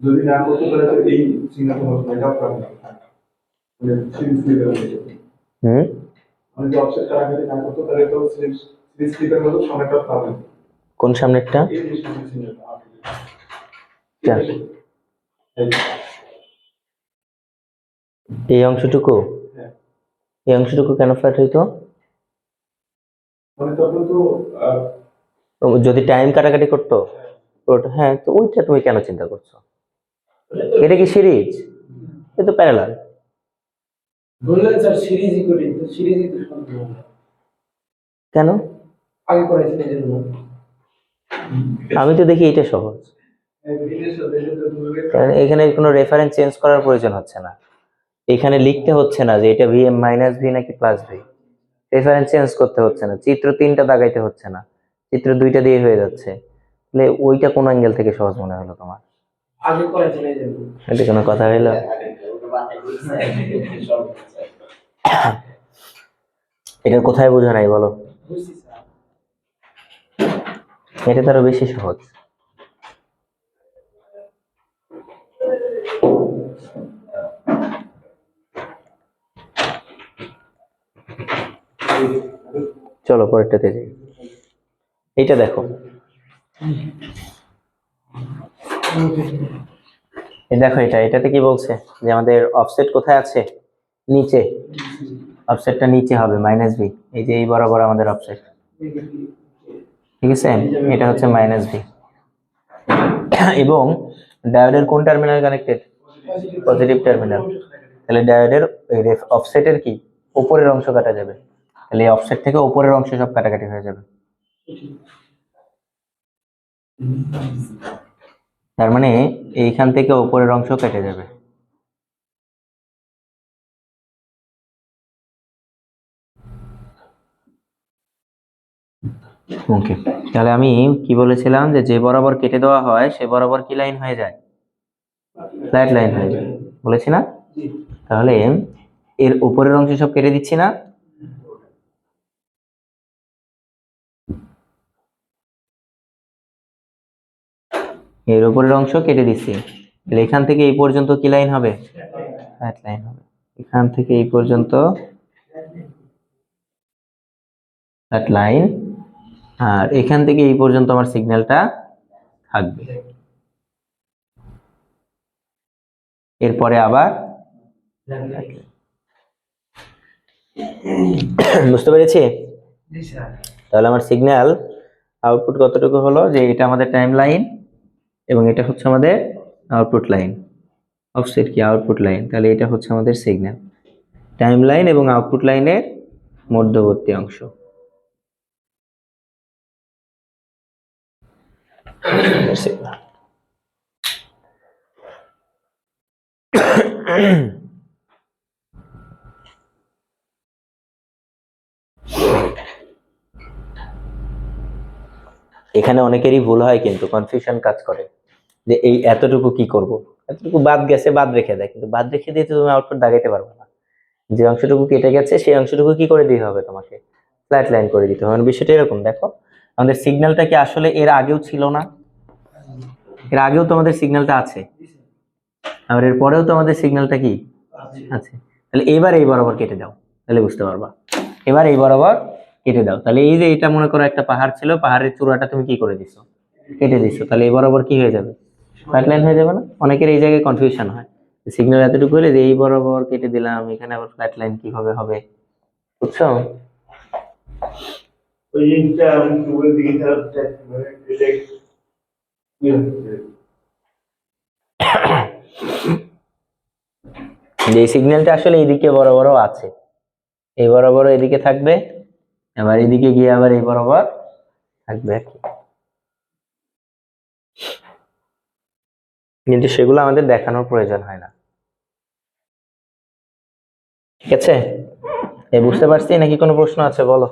যদি না করতে পারে তো এই সিগন্যালটা হলো এটা প্রবলেম মানে সিরিজ স্লিপার মানে যে অফসেট কাটাকাটি না করতে পারে তো সিরিজ স্লিপার হলো সময়টা প্রবলেম।
কোন সামনেরটা?
এই যে সামনে সিগন্যালটা
এই অংশটুকু, এই অংশটুকু কেন ফ্ল্যাট হইতো?
মানে তখন তো
যদি টাইম কাটাকাটি করতো, হ্যাঁ, তো ওইটা তুমি কেন চিন্তা করছো? এটা কি সিরিজ? এটা তো প্যারালাল।
বললেন স্যার সিরিজই করি, তো সিরিজই তো সম্ভব না।
কেন?
আগে করেছেন এই জন্য।
আমি তো দেখি এটা সহজ, কারণ এখানে কোনো রেফারেন্স চেঞ্জ করার প্রয়োজন হচ্ছে না, এখানে লিখতে হচ্ছে না যে এটা ভিএম মাইনাস ভি নাকি প্লাস ভি, রেফারেন্স চেঞ্জ করতে হচ্ছে না, চিত্র 3টা দাগাইতে হচ্ছে না, চিত্র 2টা দিয়ে হয়ে যাচ্ছে। তাহলে ওইটা কোন অ্যাঙ্গেল থেকে সহজ মনে হলো তোমার?
আগে করেছেন এই জন্য।
এটা কোনো কথা হইলো? এটার কোথায় বোঝা নাই বলো?
বুঝছি স্যার।
এটা তো আরো বেশি সহজ। চলো পরেরটাতে যাই। এইটা দেখো, এই দেখো এটাতে কি বলছে যে আমাদের অফসেট কোথায় আছে? নিচে, অফসেটটা নিচে হবে মাইনাস ভি, এই যে এই বরাবর আমাদের অফসেট। ঠিক আছে, এটা হচ্ছে মাইনাস ভি এবং ডায়োডের কোন টার্মিনাল কানেক্টেড? পজিটিভ টার্মিনাল, তাহলে ডায়োডের অফসেটের কি উপরের অংশ কাটা যাবে, তাহলে এই অফসেট থেকে উপরের অংশ সব কাটাকাটি হয়ে যাবে। তার মানে এইখান থেকে উপরের অংশ কেটে যাবে। ওকে, তাহলে আমি কি বলেছিলাম যে যে বরাবর কেটে দেওয়া হয় সে বরাবর কি লাইন হয়ে যায়? ফ্ল্যাট লাইন হয়ে যায়, বলেছি না? তাহলে এর উপরের অংশ সব কেটে দিচ্ছি না, এর উপরের অংশ কেটে দিচ্ছি, তাহলে এখান থেকে এই পর্যন্ত কি লাইন হবে? ফ্ল্যাট লাইন হবে। এখান থেকে এই পর্যন্ত ফ্ল্যাট লাইন, আর এখান থেকে এই পর্যন্ত আমার সিগন্যালটা থাকবে, এরপরে আবার বুঝতে পেরেছি?
জি স্যার।
তাহলে আমার সিগন্যাল আউটপুট কতটুকু হলো, যে এটা আমাদের টাইম লাইন এবং এটা হচ্ছে আমাদের আউটপুট লাইন, অফসেট কি আউটপুট লাইন, তাহলে এটা হচ্ছে আমাদের সিগন্যাল। টাইম লাইন এবং আউটপুট লাইনের মধ্যবর্তী অংশ। এখানে অনেকেরই ভুল হয়, কিন্তু কনফিউশন কাজ করে যে এই এতটুকু কি করব, এতটুকু বাদ গেছে বাদ রেখে দেয়, কিন্তু বাদ রেখে দিয়ে তো তুমি আউটপুট দাগাইতে পারবে না। যে অংশটুকু কেটে গেছে সেই অংশটুকু কি করে দিতে হবে, তোমাকে ফ্ল্যাট লাইন করে দিতে হবে। মানে বিষয়টা এরকম, দেখো আমাদের সিগন্যালটা কি আসলে এর আগেও ছিল না? এর আগেও তো আমাদের সিগন্যালটা আছে, আর এর পরেও তো আমাদের সিগন্যালটা কি আছে। তাহলে এবার এই বরাবর কেটে দাও, তাহলে বুঝতে পারবা। এবার এই বরাবর কেটে দাও, তাহলে এই যে এটা মনে করো একটা পাহাড় ছিল, পাহাড়ের চূড়াটা তুমি কি করে দিছো, কেটে দিছো, তাহলে এই বরাবর কি হয়ে যাবে, ফ্ল্যাট লাইন হয়ে যাবে না? অনেকের এই জায়গায় কনফিউশন হয়, সিগন্যাল এতটুকু হলে যে এই বরাবর কেটে দিলাম, এখানে আবার ফ্ল্যাট লাইন কিভাবে হবে, বুঝছো?
ওই ইনটা আমি উপরের দিকে যাচ্ছে মানে এটা কি হচ্ছে
যে সিগন্যালটা আসলে এইদিকে বরাবরও আছে, এই বরাবর এদিকে থাকবে, আবার এদিকে গিয়ে আবার এই বরাবর থাকবে আর কি। কিন্তু সেগুলো আমাদের দেখানোর প্রয়োজন হয় না, ঠিক আছে? এই বুঝতে পারছি, নাকি কোনো প্রশ্ন আছে বলো?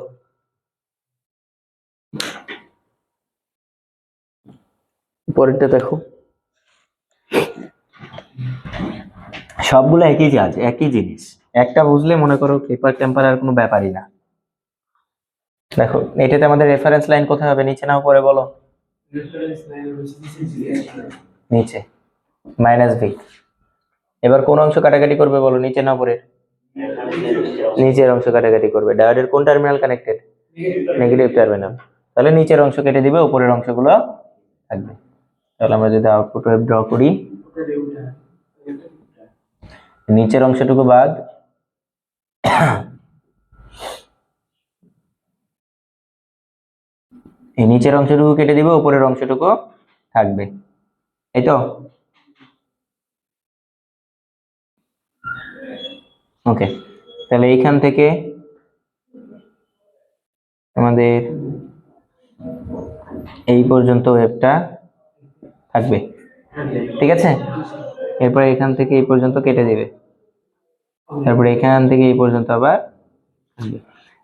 পরেরটা দেখো, সবগুলো একই কাজ, একই জিনিস, একটা বুঝলে মনে করো ক্লিপার টেম্পার আর কোনো ব্যাপারই না। দেখো এটাতে আমাদের রেফারেন্স লাইন কোথায় হবে, নিচে না উপরে বলো?
রেফারেন্স লাইন হচ্ছে
নিচে, -v। এবার কোন অংশ কাটাকাটি করবে বলো, নিচে না উপরে? নিচের অংশ কাটাকাটি করবে। ডায়োডের কোন টার্মিনাল কানেক্টেড? Negative terminal. তাহলে নিচের অংশ কেটে দিবে, উপরের অংশগুলো থাকবে। তাহলে আমরা যদি আউটপুট ওয়েভ ড্র করি, নিচের অংশটুকু বাদ, এই নিচের অংশটুকু কেটে দিবে, উপরের অংশটুকু থাকবে, এই তো। ওকে, তাহলে এইখান থেকে আমাদের এই পর্যন্ত ওয়েভটা থাকবে, ঠিক আছে? এরপরে এখান থেকে এই পর্যন্ত কেটে দিবে, তারপরে এখান থেকে এই পর্যন্ত আবার থাকবে।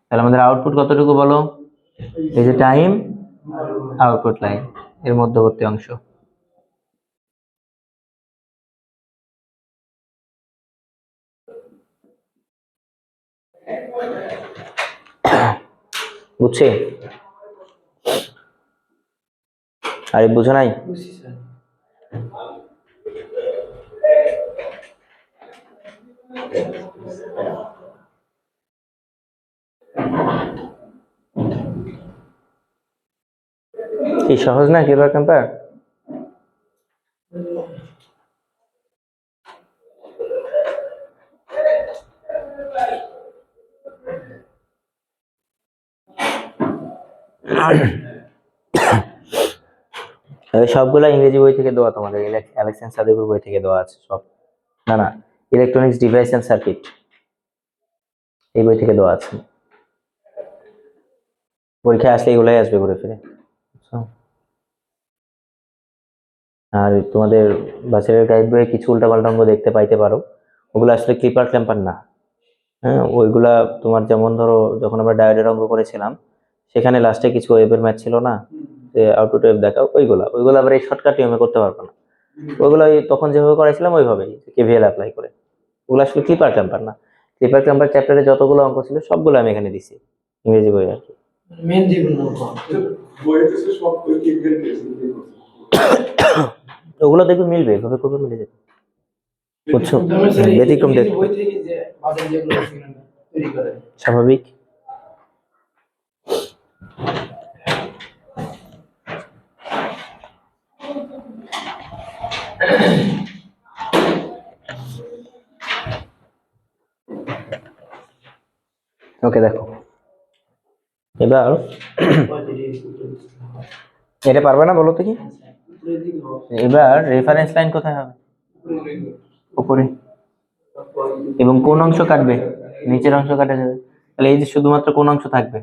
তাহলে আমাদের আউটপুট কতটুকু বলো? এই যে টাইম আউটপুট লাইন এর মধ্যবর্তী অংশ। বুঝছি? আরে বুঝো নাই?
বুঝছি স্যার।
কি সহজ না ক্লিপার টেম্পার? সবগুলা ইংরেজি বই থেকে দেওয়া, তোমাদের অ্যালেক্সান্ডার সাদিকুর বই থেকে দেওয়া আছে সব। না না, ইলেকট্রনিক্স ডিভাইস এন্ড সার্কিট, এই বই থেকে দেওয়া আছে। পরীক্ষায় আসলে এগুলাই আসবে ঘুরে ফিরে, বুঝছো? আর তোমাদের বাজারের গাইড বইয়ে কিছু উল্টাপাল্টা অঙ্ক দেখতে পাইতে পারো, ওগুলো আসলে ক্লিপার ক্ল্যাম্পার না। হ্যাঁ, ওইগুলা তোমার যেমন ধরো যখন আমরা ডায়োডের অঙ্ক করেছিলাম, সেখানে লাস্টে কিছু ওয়েভের ম্যাচ ছিল না, যে আউটপুট ওয়েভ দেখাও, ওইগুলা আবার এই শর্টকাট নিয়মে করতে পারবো না। ওইগুলো ওই তখন যেভাবে করেছিলাম ওইভাবেই, কেভিএল অ্যাপ্লাই করে। ওগুলো আসলে ক্লিপার ক্ল্যাম্পার না। ক্লিপার ক্ল্যাম্পার চ্যাপ্টারে যতগুলো অঙ্ক ছিল সবগুলো আমি এখানে দিছি ইংরেজি বই আর কি।
মেন যেগুলো
বইতে সব ওই কেকের কেস
ওগুলো দেখবে মিলবে, এভাবে করবে মিলে যাবে, বুঝছো? ব্যতিক্রম দেখবে,
বই থেকে যে বাজার যেগুলো তৈরি করে
স্বাভাবিক। ওকে, দেখো এবার এটা পারবে না বলো তো কি? এবার রেফারেন্স লাইন কোথায় হবে? উপরে। এবং কোন অংশ কাটবে? নিচের অংশ কাটা যাবে। তাহলে এই যে শুধুমাত্র কোন অংশ থাকবে,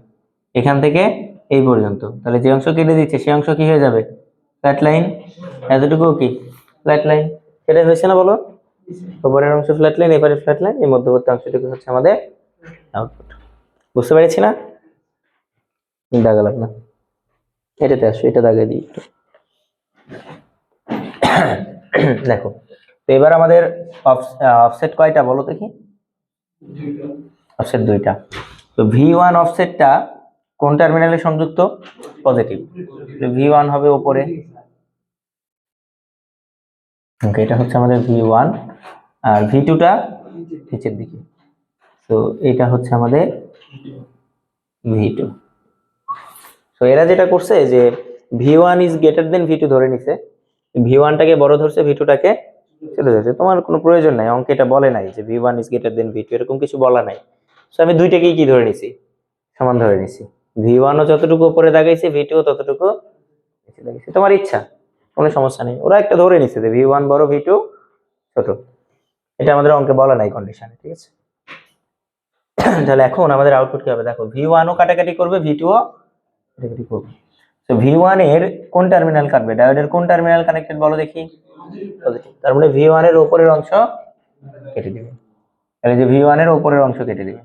এখান থেকে এই পর্যন্ত, তাহলে যে অংশ কেটে দিচ্ছে সেই অংশ কি হয়ে যাবে, ফ্ল্যাট লাইন। এতটুকু কি ফ্ল্যাট লাইন, সেটাই হয়েছে না বলো? উপরের অংশ ফ্ল্যাট লাইন, এবারে ফ্ল্যাট লাইন, এই মধ্যবর্তী অংশটুকু হচ্ছে আমাদের আউটপুট। বুঝতে পেরেছি না? দাগালাম না, এটাতে আসো, এটা দাগে দিই একটু। দেখো, তো এবার আমাদের অফসেট কয়টা বলো দেখি? অফসেট দুইটা। তো V1 অফসেটটা কোন টার্মিনালে সংযুক্ত? পজিটিভ। V1 হবে উপরে, ওকে, এটা হচ্ছে আমাদের V1, আর V2টা নিচের দিকে। তো এটা হচ্ছে আমাদের V2। তো এরা যেটা করছে যে V1 is greater than V2 ধরে নিছে, V1টাকে বড় ধরছে, V2টাকে ছোট ধরছে। তোমার কোনো প্রয়োজন নাই, অঙ্কে এটা বলে নাই যে V1 is greater than V2, এরকম কিছু বলা নাই। তো আমি দুইটাকেই কি ধরে নিছি, সমান ধরে নিছি। V1ও যতটুকু উপরে দাগাইছে, V2ও ততটুকু নিচে দাগাইছে। তোমার ইচ্ছা, কোনো সমস্যা নেই। ওরা একটা ধরে নিছে যে V1 বড়, V2 ছোট। এটা আমাদের অঙ্কে বলা নাই কন্ডিশনে, ঠিক আছে? তাহলে এখন আমাদের আউটপুট কি হবে দেখো, V1ও কাটাকাটি করবে, V2ও কাটাকাটি করবে। তো V1 এর কোন টার্মিনাল কাটবে, ডায়োডের কোন টার্মিনাল কানেক্টেড বলো দেখি? পজিটিভ। তার মানে V1 এর উপরের অংশ কেটে দিবে, তাহলে যে V1 এর উপরের অংশ কেটে দিবে।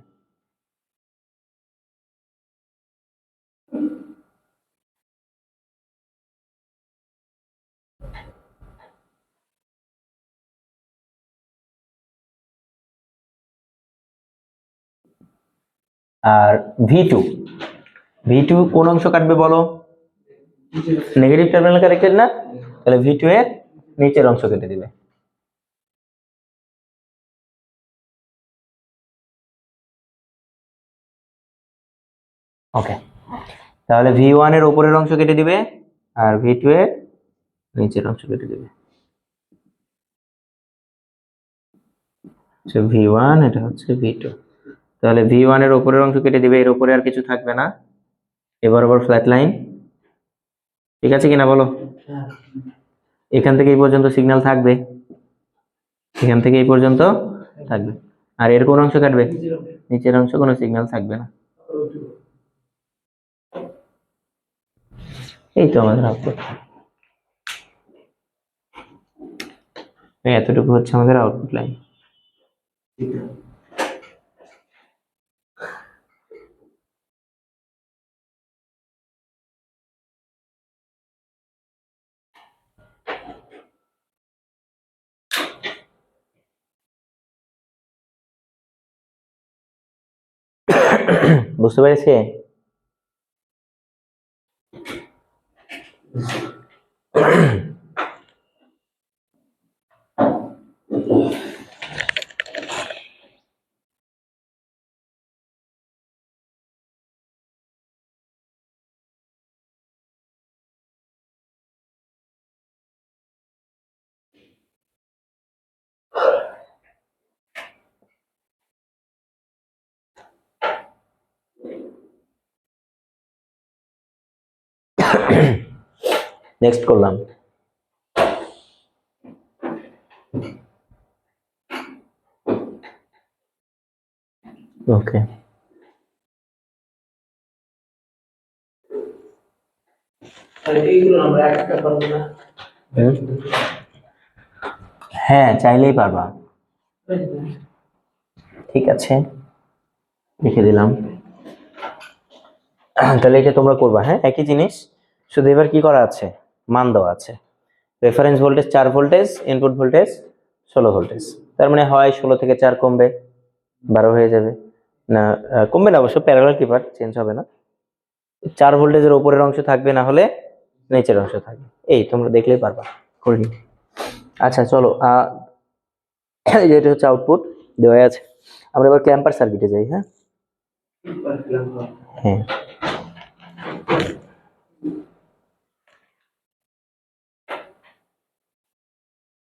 আর V2 কোন অংশ কাটবে বলো? নেগেটিভ টার্মিনাল কানেক্টেড না, তাহলে V2 এর নিচের অংশ কেটে দিবে। ওকে, তাহলে V1 এর উপরের অংশ কেটে দিবে, আর V2 এর নিচের অংশ কেটে দিবে। V1, এটা হচ্ছে V2। তাহলে V1 এর উপরের অংশ কেটে দিবে, এর উপরে আর কিছু থাকবে না, এবার আবার ফ্ল্যাট লাইন। ঠিক আছে কিনা বলো? এখান থেকে এই পর্যন্ত সিগন্যাল থাকবে, এখান থেকে এই পর্যন্ত থাকবে। আর এর কোন অংশ কাটবে? নিচের অংশ, কোনো সিগন্যাল থাকবে না। এই তো আমাদের আউটপুট, এতটুকু হচ্ছে আমাদের আউটপুট লাইন। বুঝতে পেরেছি? নেক্সট করলাম। ওকে,
এইগুলো আমরা একটা পারবো না।
হ্যাঁ, চাইলেই পারবা। ঠিক আছে, লিখে দিলাম। তাহলে এটা তোমরা করবা, হ্যাঁ, একই জিনিস, শুধু এবার কি করা আছে, মান দেওয়া আছে। Reference voltage 4 voltage, input voltage 16 voltage. তার মানে হয় 16 থেকে 4 কমবে, 12 হয়ে যাবে না, কমবে না অবশ্য, প্যারালাল কিপার চেঞ্জ হবে না। 4 ভোল্টেজের উপরের অংশ থাকবে, না হলে নিচের অংশ থাকবে। এই তোমরা দেখলেই পারবা, করে নিও। আচ্ছা চলো, এটা হচ্ছে আউটপুট দেওয়া আছে। আমরা এবার ক্ল্যাম্পার সার্কিটে যাই। হ্যাঁ, হ্যাঁ।